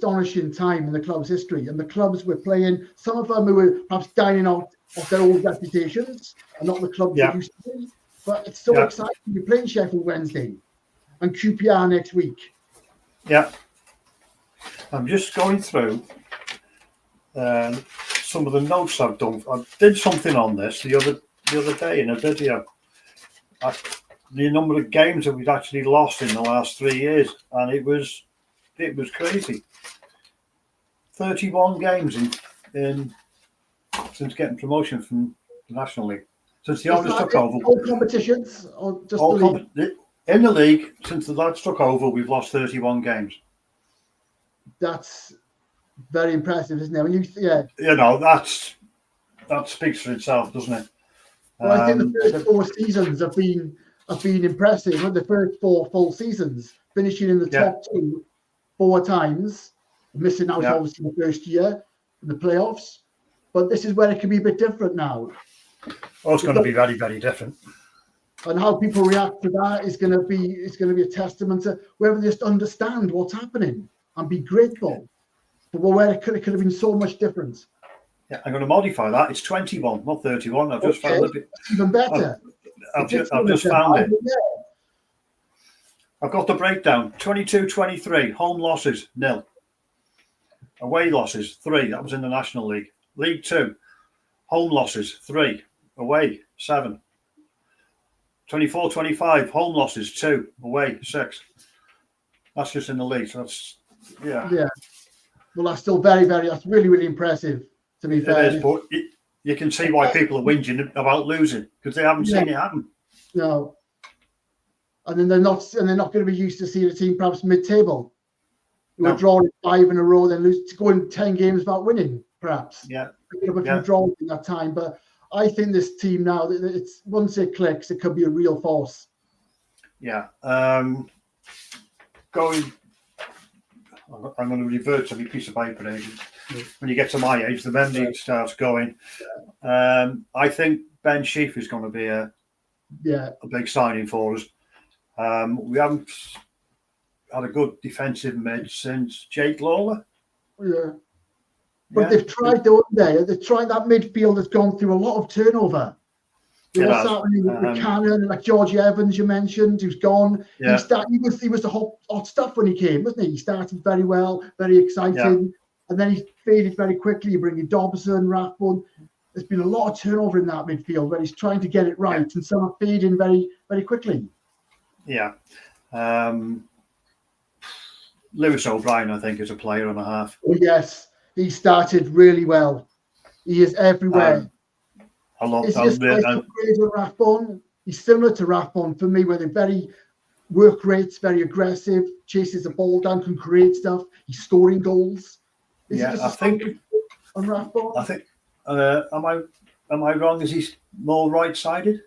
time in the club's history. And the clubs were playing, some of them who were perhaps dining out of their old reputations and not the clubs they used to be. But it's so exciting. You're playing Sheffield Wednesday and QPR next week. Yeah. I'm just going through some of the notes I've done. I did something on this the other day in a video. The number of games that we've actually lost in the last 3 years, and it was crazy. 31 games in since getting promotion from the National League. Since the owners took over. All competitions or just the league? In the league, since the lads took over, we've lost 31 games. That's very impressive, isn't it? When that speaks for itself, doesn't it? Well, I think the first 4 seasons have been impressive. The first 4 full seasons, finishing in the top 2 4 times, missing out obviously the first year in the playoffs. But this is where it can be a bit different now. Oh, it's going to be very, very different. And how people react to that is going to be a testament to whether they just understand what's happening and be grateful. But where it could have been so much different. Yeah, I'm going to modify that. It's 21, not 31. I've just found it. Even better. I've just found it. I've got the breakdown. 22-23. Home losses, 0. Away losses, 3. That was in the National League. League 2. Home losses, 3. Away, 7. 24-25. Home losses, 2. Away, 6. That's just in the league. So that's, Yeah. Well, that's still that's really, really impressive, to be fair. It is, but you can see why people are whinging about losing because they haven't seen it happen. No. And then they're not going to be used to seeing a team perhaps mid-table who are drawing 5 in a row, then lose to go in 10 games without winning, perhaps. Yeah. Picking up a few draws in that time. But I think this team now, it's once it clicks, it could be a real force. Yeah. I'm going to revert to my piece of paper age. When you get to my age, the memory starts going. I think Ben Sheaf is going to be a big signing for us. We haven't had a good defensive mid since Jake Lawler. Yeah. But they've tried, don't they? They've tried that midfield that's gone through a lot of turnover. What's happening with Cannon and like George Evans you mentioned, who's gone. Yeah. He was the hot stuff when he came, wasn't he? He started very well, very exciting, and then he faded very quickly. You bring in Dobson, Rathbone. There's been a lot of turnover in that midfield where he's trying to get it right, and some are fading very, very quickly. Yeah. Lewis O'Brien, I think, is a player and a half. Oh, yes. He started really well. He is everywhere. I love that. Is this upgrade of Rathbone? He's similar to Rathbone for me, where they're very work rates, very aggressive, chases the ball down, can create stuff. He's scoring goals. I think on Rathbone. I think. Am I wrong? Is he more right-sided?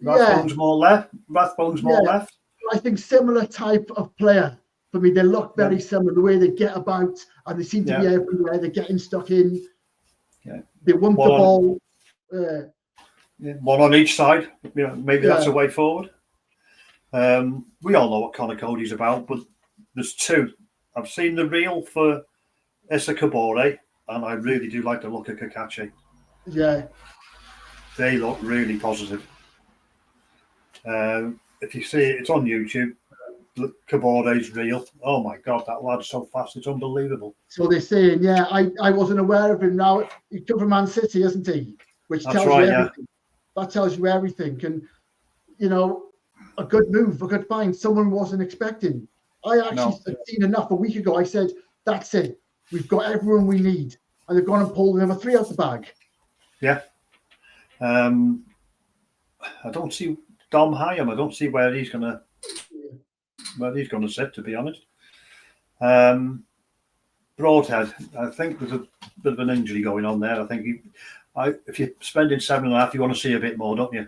Rathbone's more left. Rathbone's more left. I think similar type of player. For me, they look very similar. The way they get about, and they seem to be everywhere. They're getting stuck in. Yeah. They want the ball. One on each side. Maybe that's a way forward. We all know what Conor Cody's about, but there's 2. I've seen the reel for Issa Kabore, and I really do like the look of Kakachi. Yeah. They look really positive. If you see it, it's on YouTube. Kabore's reel. Oh my God, that lad's so fast, it's unbelievable. So they're saying, I wasn't aware of him. Now he come from Man City, isn't he? Which tells you everything. That tells you everything. And a good move, a good find. Someone wasn't expecting. I actually had seen enough a week ago. I said, that's it. We've got everyone we need. And they've gone and pulled number 3 out the bag. Yeah. I don't see Dom Hyam. I don't see where he's going to sit, to be honest. Broadhead, I think there's a bit of an injury going on there. I think if you're spending 7.5, you want to see a bit more, don't you?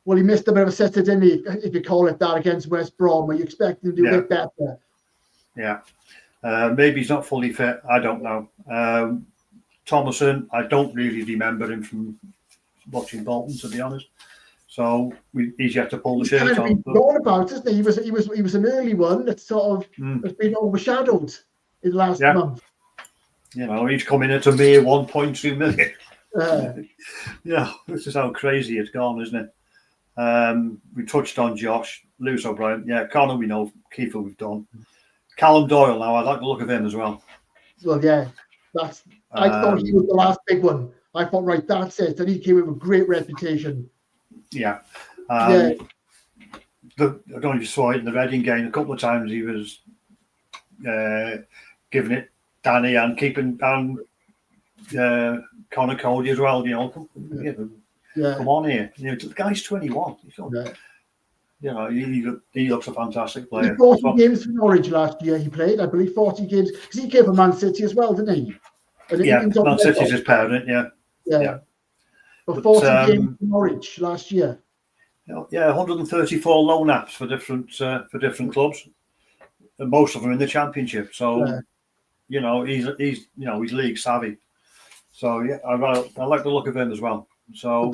Well, he missed a bit of a sitter, didn't he? If you call it that, against West Brom, where you expect him to do a bit better. Yeah. Maybe he's not fully fit. I don't know. Thomason, I don't really remember him from watching Bolton, to be honest. So he's yet to pull the shirt on. He's gone about, isn't he? He was an early one that sort of has been overshadowed in the last month. He's coming at a mere 1.2 million. This is how crazy it's gone, isn't it? We touched on Josh, Lewis O'Brien. Yeah, Connor we know, Kiefer we've done. Callum Doyle now, I like the look of him as well. Well, I thought he was the last big one. I thought, right, that's it. And he came with a great reputation. Yeah. I don't know if you saw it in the Reading game. A couple of times he was giving it Danny and keeping Connor Cody as well. Come on here. The guy's 21. He looks a fantastic player. 40 games for Norwich last year he played. I believe 40 games. Because he came from Man City as well, didn't he? Man City's his parent, yeah. But 40 games for Norwich last year. 134 loan apps for different clubs, and most of them in the Championship. So, he's league savvy. So I like the look of him as well. So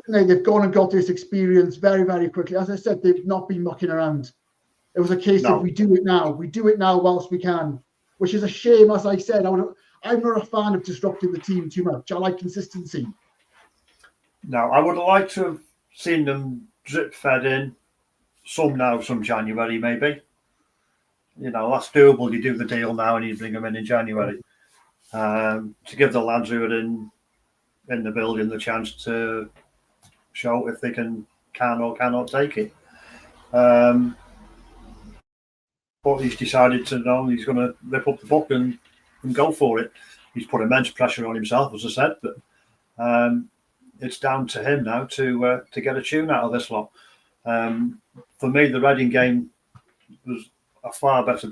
they've gone and got this experience very, very quickly. As I said, they've not been mucking around. It was a case of we do it now whilst we can, which is a shame. As I said, I'm not a fan of disrupting the team too much. I like consistency. No, I would like to have seen them drip fed in, some now, some January maybe. that's doable. You do the deal now and you bring them in January. To give the lads who are in the building the chance to show if they can or cannot take it. But he's decided to know he's going to rip up the book and go for it. He's put immense pressure on himself, as I said, but it's down to him now to get a tune out of this lot. For me, the Reading game was a far better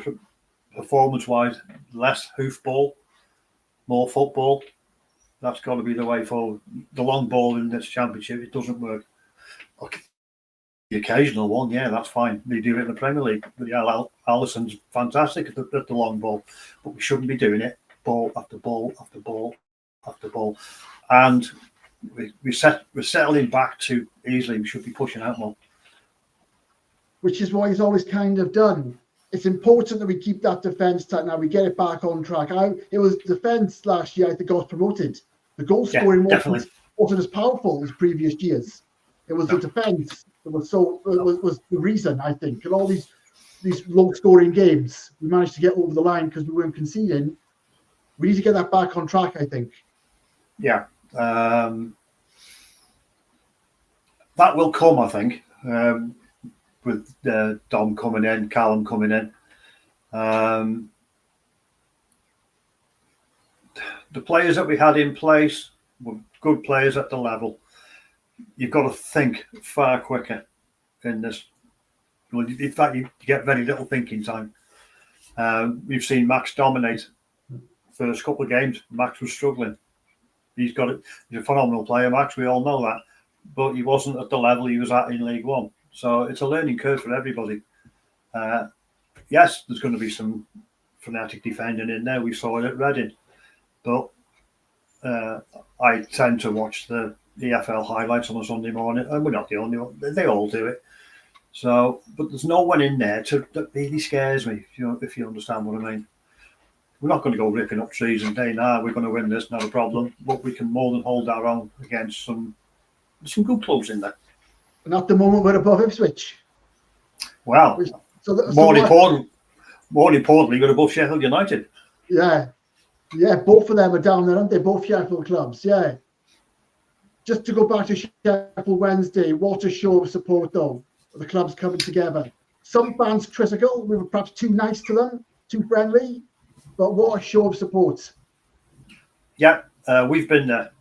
performance-wise, less hoofball, more football. That's got to be the way forward. The long ball in this championship, it doesn't work. Okay. The occasional one, yeah, that's fine. They do it in the Premier League. But yeah, Allison's fantastic at the long ball, but we shouldn't be doing it ball after ball after ball after ball. And we're settling back too easily. We should be pushing out more. Which is what he's always kind of done. It's important that we keep that defence tight now. We get it back on track. It was defence last year, I think, got promoted. The goal scoring wasn't as powerful as previous years. It was the defence that was the reason, I think. And all these low scoring games, we managed to get over the line because we weren't conceding. We need to get that back on track, I think. Yeah. That will come, I think, with Dom coming in, Callum coming in. The players that we had in place were good players at the level. You've got to think far quicker in this. Well, in fact, you get very little thinking time. We've seen Max dominate. First couple of games, Max was struggling. He's a phenomenal player, Max. We all know that, but he wasn't at the level he was at in League One. So it's a learning curve for everybody. Yes, there's going to be some frenetic defending in there. We saw it at Reading, but I tend to watch the EFL highlights on a Sunday morning, and we're not the only one. They all do it. So, but there's no one in there that really scares me. If you understand what I mean. We're not going to go ripping up trees and saying, we're going to win this, not a problem. But we can more than hold our own against some good clubs in there. And at the moment, we're above Ipswich. Wow. More importantly, we're above Sheffield United. Yeah. Yeah, both of them are down there, aren't they? Both Sheffield clubs, yeah. Just to go back to Sheffield Wednesday, what a show of support, though. The clubs coming together. Some fans critical. We were perhaps too nice to them, too friendly. But what a show of support. Yeah, we've been there.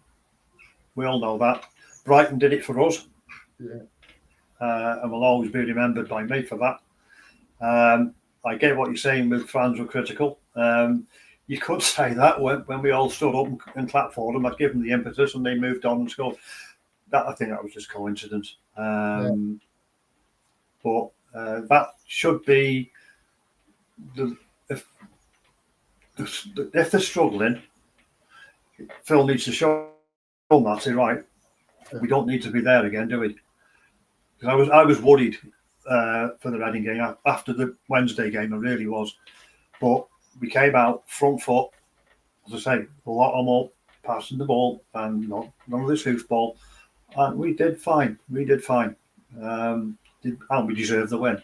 We all know that. Brighton did it for us. Yeah. And will always be remembered by me for that. I get what you're saying with fans were critical. You could say that when we all stood up and clapped for them, I'd given them the impetus and they moved on and scored. I think that was just coincidence. But that should be if they're struggling, Phil needs to show Matty, right, we don't need to be there again, do we? Because I was worried for the Reading game after the Wednesday game, I really was. But we came out front foot, as I say, a lot of more passing the ball and none of this hoofball. And we did fine. And we deserved the win.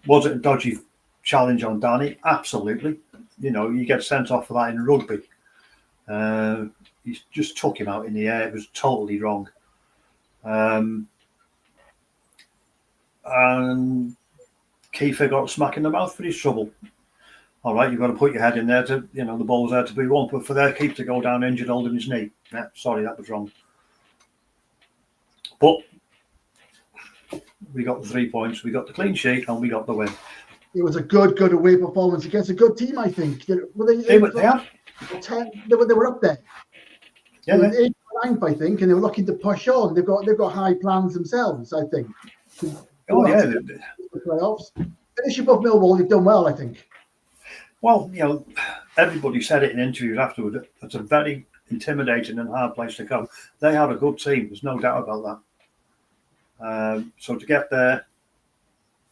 Was it a dodgy challenge on Danny? Absolutely. You get sent off for that in rugby. He just took him out in the air. It was totally wrong. And Kiefer got a smack in the mouth for his trouble. All right, you've got to put your head in there to, the ball was there to be won. But for their keeper to go down injured holding his knee, sorry, that was wrong. But we got the 3 points, we got the clean sheet, and we got the win. It was a good away performance against a good team, I think. They were up there. Yeah, they were 8th, I think, and they were looking to push on. They've got high plans themselves, I think. The playoffs. Finish above Millwall, they've done well, I think. Well, everybody said it in interviews afterwards. It's a very intimidating and hard place to go. They had a good team. There's no doubt about that. So to get there,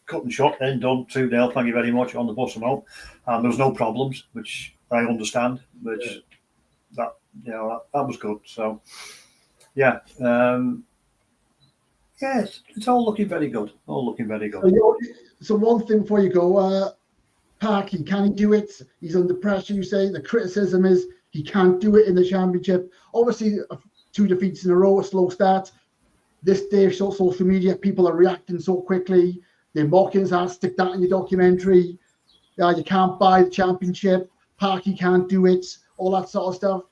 cut and shot, then done 2-0. Thank you very much on the bus and home. And there was no problems, which I understand. That was good. So yeah, Yes, it's all looking very good. All looking very So, good. so one thing before you go, Parky, can he do it? He's under pressure, you say. The criticism is he can't do it in the Championship. Obviously, 2 defeats in a row, a slow start. This day, social media, people are reacting so quickly. They're mocking his ass, stick that in your documentary. You can't buy the Championship. Parky can't do it. All that sort of stuff.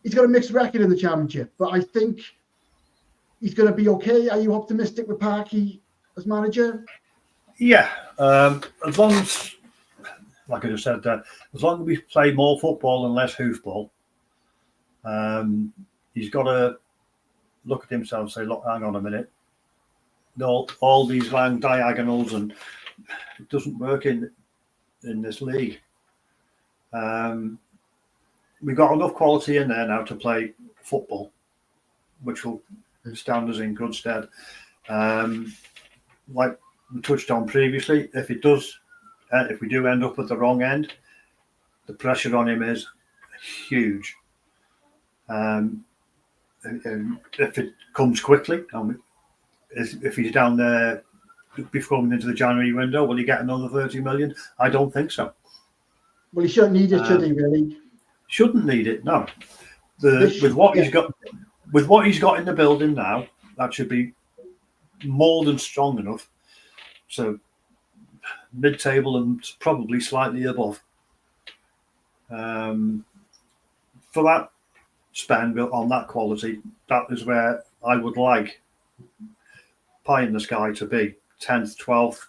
He's got a mixed record in the Championship, but I think he's going to be okay. Are you optimistic with Parky as manager? Yeah, as long as, like I just said, as long as we play more football and less hoofball, he's got to look at himself and say, look, hang on a minute. All these long diagonals, and it doesn't work in this league. We've got enough quality in there now to play football, which will stand us in good stead. Like we touched on previously, if we do end up at the wrong end, the pressure on him is huge. And if it comes quickly, if he's down there before coming into the January window, will he get another 30 million? I don't think so. Well, he shouldn't need it, should he, really? Shouldn't need it, no. With what he's got in the building now, that should be more than strong enough. So mid-table and probably slightly above. For that spend on that quality, that is where I would like pie in the sky to be 10th, 12th,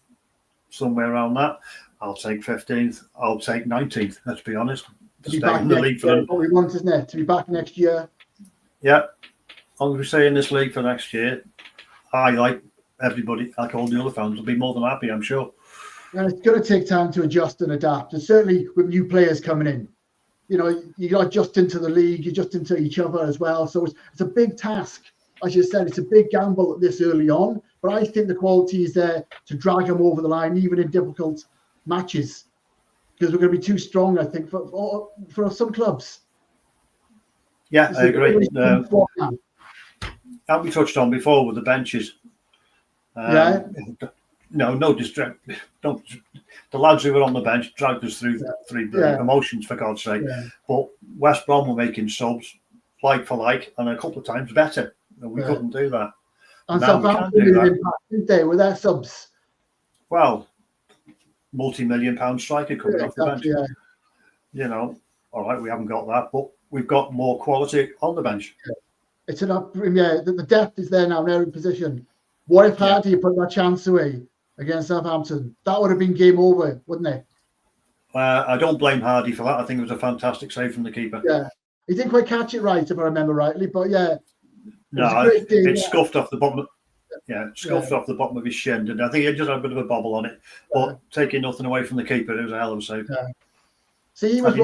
somewhere around that. I'll take 15th. I'll take 19th. Let's be honest. To be back next year, what we want, isn't it? To be back next year. Yeah, as we say in this league for next year, I like everybody, like all the other fans, will be more than happy, I'm sure. And it's going to take time to adjust and adapt, and certainly with new players coming in. You know, you got just into the league, you're just into each other as well. So it's a big task. As you said, it's a big gamble this early on, but I think the quality is there to drag them over the line, even in difficult matches, because we're going to be too strong, I think, for some clubs. Yeah, I agree. That we touched on before with the benches. No distract. Don't. The lads who were on the bench dragged us through 3 promotions, for God's sake. Yeah. But West Brom were making subs like for like, and a couple of times better. And we couldn't do that. And Southampton did an impact, didn't they, with their subs? Well, multi-million-pound striker coming off the bench. Yeah. You know, all right, we haven't got that, but we've got more quality on the bench. Yeah. It's the depth is there now. They're in position. What if Hardy put that chance away against Southampton? That would have been game over, wouldn't it? I don't blame Hardy for that. I think it was a fantastic save from the keeper. Yeah, he didn't quite catch it right, if I remember rightly, but yeah. No, it scuffed off the bottom. Scuffed off the bottom of his shin, and I think he just had a bit of a bobble on it. But taking nothing away from the keeper, it was a hell of a save. Yeah. See, he was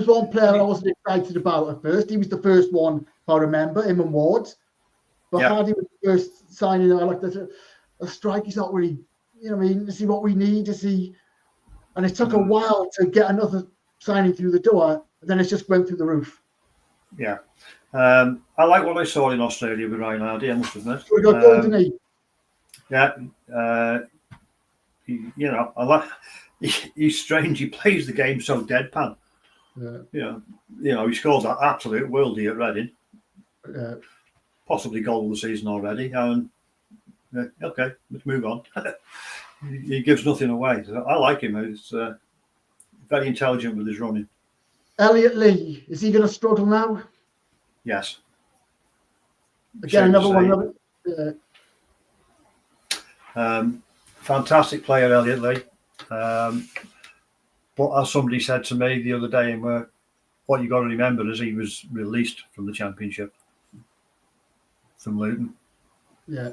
one player I wasn't excited about at first. He was the first one, if I remember, him and Ward. But Hardy was the first signing. I like that. A strike is not really, you know what I mean, to see what we need to see. And it took a while to get another signing through the door. And then it just went through the roof. Yeah. I like what I saw in Australia with Ryan Hardy, I must admit. We got gold, didn't he? Yeah. I like. He's strange. He plays the game so deadpan. Yeah. He scored that absolute worldie at Reading. Yeah. Possibly goal of the season already. Okay, let's move on. He gives nothing away. So I like him. He's very intelligent with his running. Elliot Lee, is he going to struggle now? Yes. Again, another one. Fantastic player, Elliot Lee. But as somebody said to me the other day in work, what you got to remember is he was released from the Championship, from Luton. Yeah.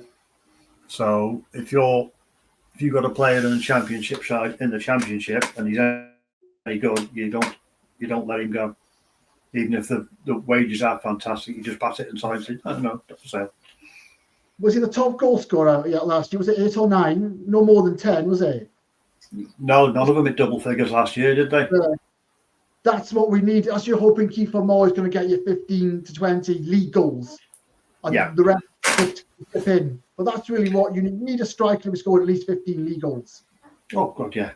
So if you've got a player in the Championship side and he's any good, you don't let him go. Even if the wages are fantastic, you just bat it inside and say, I don't know, that's for sale. Was he the top goal scorer last year? Was it 8 or 9? No more than 10, was he? No, none of them hit double figures last year, did they? That's what we need. As you're hoping Kiefer Moore is going to get you 15 to 20 league goals. and the rest just chip in. But that's really what you need. You need a striker who scored at least 15 league goals. Oh God, yeah.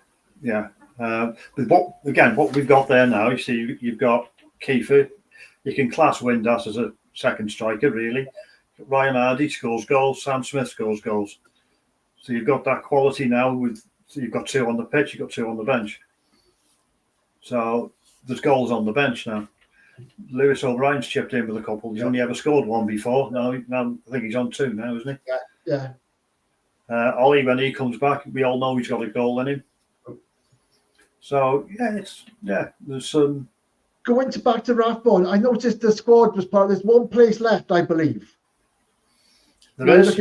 But what we've got there now, you see, you've got Kiefer. You can class Windass as a second striker, really. Ryan Hardy scores goals. Sam Smith scores goals. So you've got that quality now. So you've got 2 on the pitch. You've got 2 on the bench. So there's goals on the bench now. Lewis O'Brien's chipped in with a couple. He's only ever scored 1 before. Now I think he's on 2 now, isn't he? Yeah. Ollie, when he comes back, we all know he's got a goal in him. So there's some. Going back to Rathbone, I noticed the squad was there's 1 place left, I believe. There is.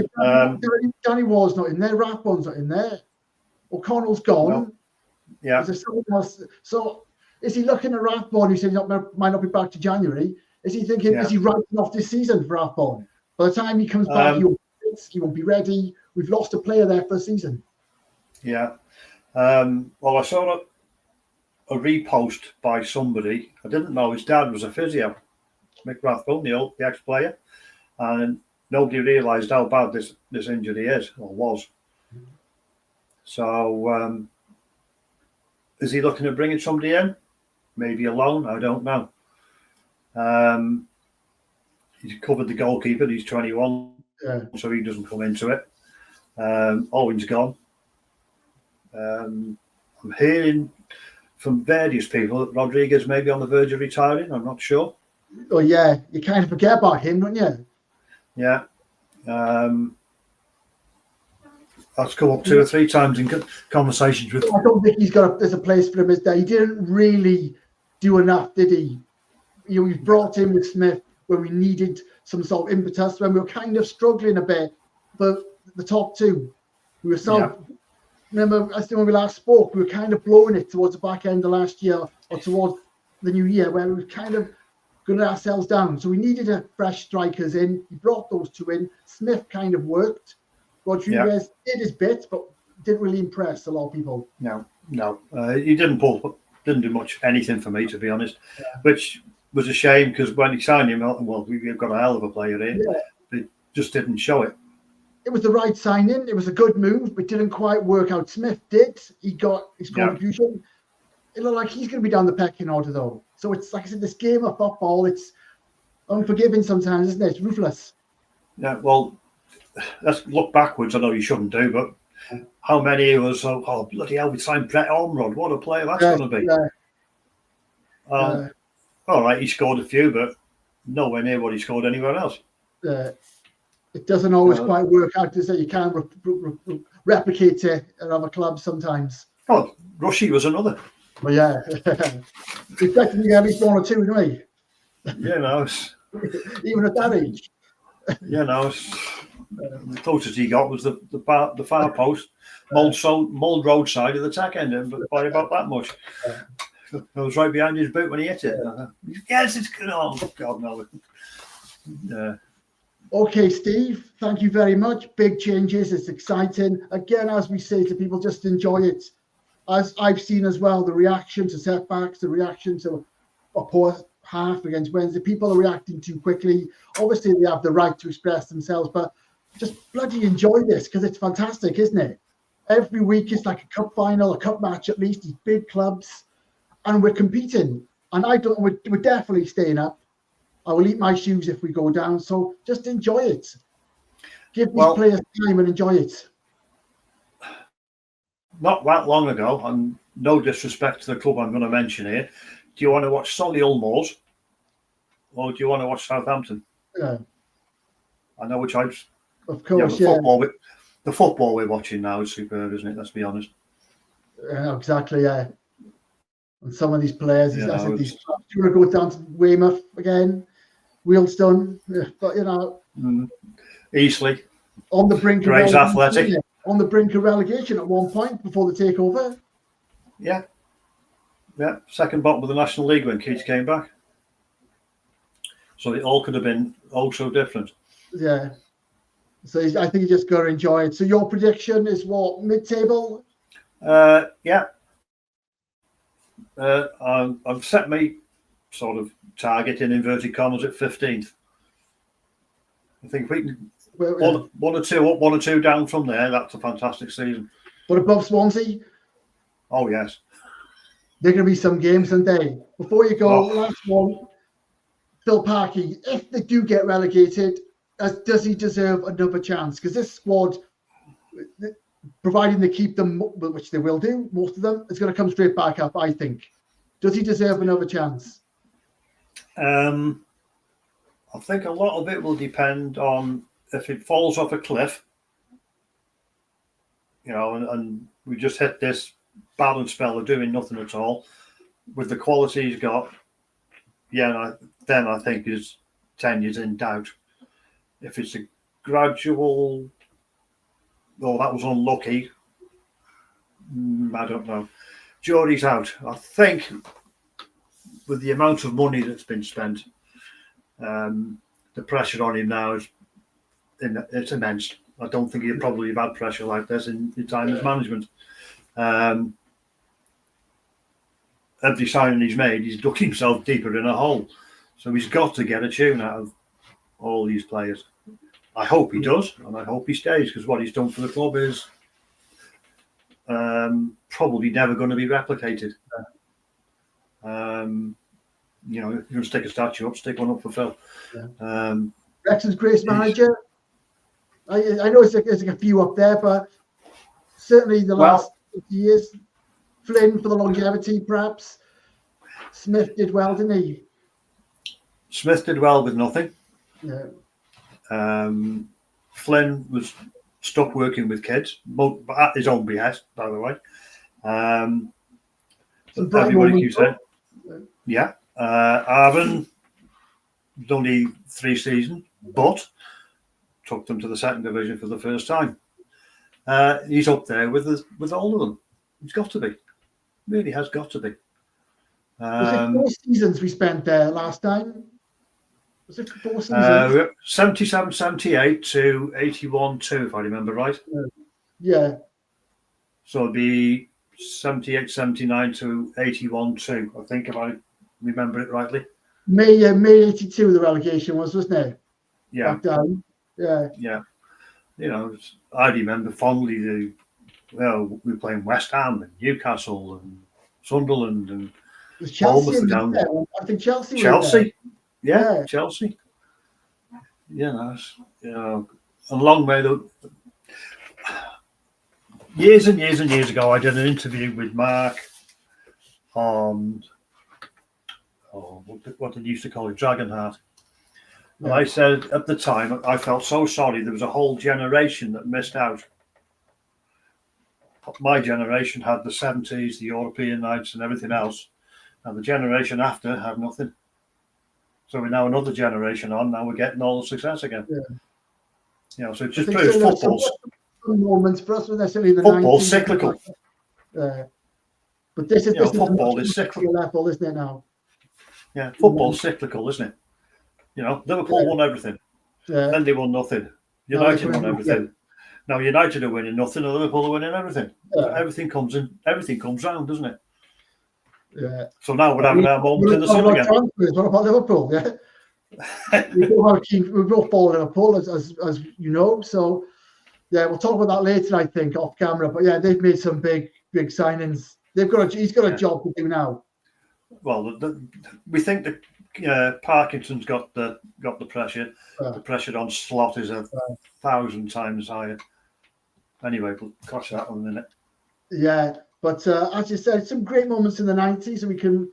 Danny Ward's not in there. Rathbone's not in there. O'Connell's gone. No. Yeah. Is there someone else? So is he looking at Rathbone? He said he might not be back to January. Is he thinking? Is he writing off this season for Rathbone? By the time he comes back, he won't be ready. We've lost a player there for a season. Yeah. Well, I saw a repost by somebody. I didn't know his dad was a physio, Mick Rathbone, the ex-player, and nobody realised how bad this injury is or was. So, is he looking at bringing somebody in? Maybe a loan? I don't know. He's covered the goalkeeper. He's 21, so he doesn't come into it. Owen's gone. I'm hearing from various people that Rodriguez may be on the verge of retiring. I'm not sure. Oh yeah, you kind of forget about him, don't you? Yeah. That's come up 2 or 3 times in conversations with. I don't think there's a place for him as there. He didn't really do enough, did he? We brought in with Smith when we needed some sort of impetus, when we were kind of struggling a bit for the top 2. We were remember, I think when we last spoke, we were kind of blowing it towards the back end of last year or towards the new year, where we were kind of gunning ourselves down. So we needed a fresh strikers in. He brought those 2 in. Smith kind of worked. Rodriguez did his bit, but didn't really impress a lot of people. No. He didn't do much anything for me, to be honest, which was a shame, because when he signed him, well, we've got a hell of a player here. They just didn't show it. It was the right signing. It was a good move, but didn't quite work out. Smith did. He got his contribution. It looked like he's going to be down the pecking order, though. So it's like I said, this game of football, it's unforgiving sometimes, isn't it? It's ruthless. Yeah, well, let's look backwards. I know you shouldn't do, but how many of us, bloody hell, we signed Brett Ormrod. What a player that's going to be. All right, he scored a few, but nowhere near what he scored anywhere else. It doesn't always quite work out to say you can't replicate it at other clubs sometimes. Oh, Rushy was another. Well, yeah. He's definitely at least 1 or 2, isn't he? Yeah, no. Even at that age. Yeah, no. The closest he got was the far post, Mould Road side of the tack end, but by about that much. I was right behind his boot when he hit it. Yes, it's good. Oh, God, no. Okay, Steve, thank you very much. Big changes. It's exciting. Again, as we say to people, just enjoy it. As I've seen as well, the reaction to setbacks, the reaction to a poor half against Wednesday, people are reacting too quickly. Obviously, they have the right to express themselves, but just bloody enjoy this, because it's fantastic, isn't it? Every week it's like a cup final, a cup match at least, these big clubs, and we're competing. And we're definitely staying up. I will eat my shoes if we go down. So just enjoy it. Give these players time and enjoy it. Not that long ago, and no disrespect to the club I'm going to mention here, do you want to watch Solihull Moors or do you want to watch Southampton? Yeah. I know which I'd. Of course, the football we're watching now is superb, isn't it? Let's be honest. Exactly, yeah. And some of these players, do you want to go down to Weymouth again? Wealdstone, but Eastleigh. On the brink of Graves Athletic. On the brink of relegation at one point before the takeover. Yeah. Second bottom of the National League when Keats came back. So it all could have been so different. Yeah. So I think you just got to enjoy it. So your prediction is what, mid-table? Yeah. I've set my sort of target in inverted commas at 15th. I think if we can Well, one or two up, one or two down from there, that's a fantastic season. but above Swansea, Oh yes. there are going to be some games, and they. Before you go, Oh, last one, Phil Parkey. If they do get relegated, does he deserve another chance? Because this squad, providing they keep them, which they will do, most of them, is going to come straight back up, I think. Does he deserve another chance? I think a lot of it will depend on if it falls off a cliff, and we just hit this balance spell of doing nothing at all with the quality he's got. Yeah, then I think his tenure's in doubt. If it's a gradual, that was unlucky. I don't know. Jury's out. I think with the amount of money that's been spent, the pressure on him now it's immense. I don't think he'd probably have had pressure like this in time as management. Every signing he's made, he's dug himself deeper in a hole. So he's got to get a tune out of all these players. I hope he does, and I hope he stays, because what he's done for the club is probably never going to be replicated. If you're going to stick a statue up, stick one up for Phil. Yeah. Wrexham's greatest manager. I know there's like a few up there, but certainly the last 50 years. Flynn for the longevity, perhaps. Smith did well, didn't he? Smith did well with nothing. Yeah. Flynn was stuck working with kids, at his own behest, by the way. Everybody keeps saying, yeah. Arvin was only 3 seasons, but took them to the second division for the first time. He's up there with all of them. He's got to be. Really has got to be. Was it 4 seasons we spent there last time? Was it 4 seasons? 77, 78 to 81, 2, if I remember right. Yeah. So it'd be 78, 79 to 81, 2, I think, if I remember it rightly. May 82 the relegation was, wasn't it? Yeah. Back down. Yeah. Yeah. I remember fondly we were playing West Ham and Newcastle and Sunderland and Chelsea down. I think Chelsea. Yeah, Chelsea. A long way though. Years and years and years ago, I did an interview with Mark on what they used to call it, Dragonheart. And I said at the time, I felt so sorry. There was a whole generation that missed out. My generation had the 70s, the European nights and everything else. And the generation after had nothing. So we're now another generation on. Now we're getting all the success again. Yeah. So it just proves football's moments for us, necessarily the football's 90s. Cyclical. But this is football is cyclical level, isn't it now? Yeah, football's cyclical, isn't it? Liverpool won everything. Then they won nothing. United won everything. Now United are winning nothing, and Liverpool are winning everything. So everything comes round, doesn't it? Yeah. So now we're having our moment in the sun again. What about Liverpool? Yeah. we both follow Liverpool, as you know. So yeah, we'll talk about that later, I think, off camera. But yeah, they've made some big signings. He's got a job to do now. Well, we think that Parkinson's got the pressure. The pressure on Slot is 1,000 times higher. Anyway, we'll cross that one in a minute. Yeah, but as you said, some great moments in the 90s, and we can,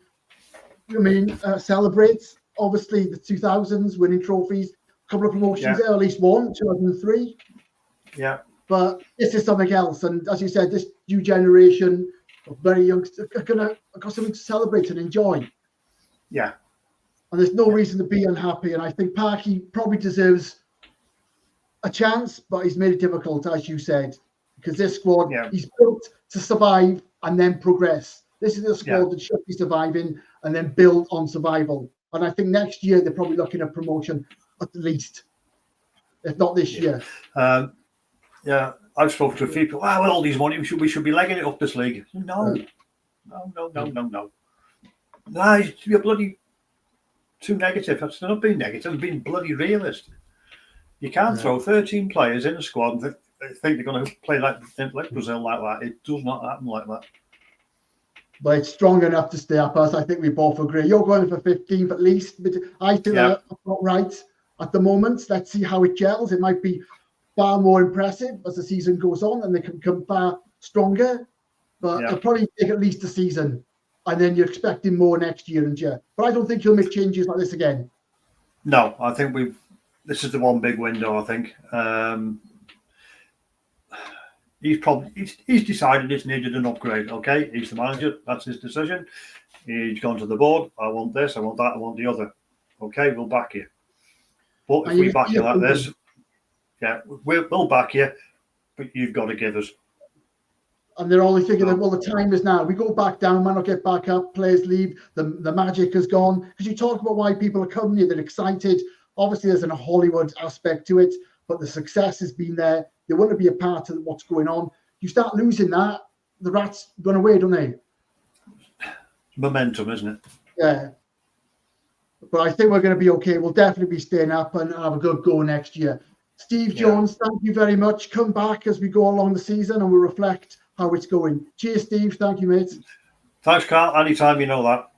celebrate. Obviously, the 2000s, winning trophies, a couple of promotions there, at least one, 2003. Yeah. But this is something else, and as you said, this new generation of very youngsters are got something to celebrate and enjoy. Yeah. And there's no reason to be unhappy. And I think Parky probably deserves a chance, but he's made it difficult, as you said, because this squad, he's built to survive and then progress. This is a squad that should be surviving and then build on survival. And I think next year they're probably looking at promotion at least, if not this year. I've spoken to a few people. Wow, with all these money, we should be legging it up this league. No. No, you're bloody too negative. That's not being negative. I'm being bloody realist. You can't throw 13 players in a squad and think they're going to play like Brazil like that. It does not happen like that. But it's strong enough to stay up, as I think we both agree. You're going for 15th at least, but I think that's not right at the moment. Let's see how it gels. It might be far more impressive as the season goes on, and they can come far stronger. But it'll probably take at least a season, and then you're expecting more next year and year. But I don't think he'll make changes like this again. No, I think this is the one big window. I think he's decided it's needed an upgrade. Okay, he's the manager. That's his decision. He's gone to the board. I want this. I want that. I want the other. Okay, we'll back you. But if we back you like this, we'll back you. But you've got to give us. And they're only thinking that, well, the time is now. We go back down, might not get back up, players leave, the magic has gone. Because you talk about why people are coming here, they're excited. Obviously, there's a Hollywood aspect to it, but the success has been there. They want to be a part of what's going on. You start losing that, the rats run away, don't they? Momentum, isn't it? Yeah. But I think we're going to be okay. We'll definitely be staying up and have a good go next year. Steve Jones, thank you very much. Come back as we go along the season and we'll reflect how it's going. Cheers, Steve. Thank you, mate. Thanks, Carl. Anytime, you know that.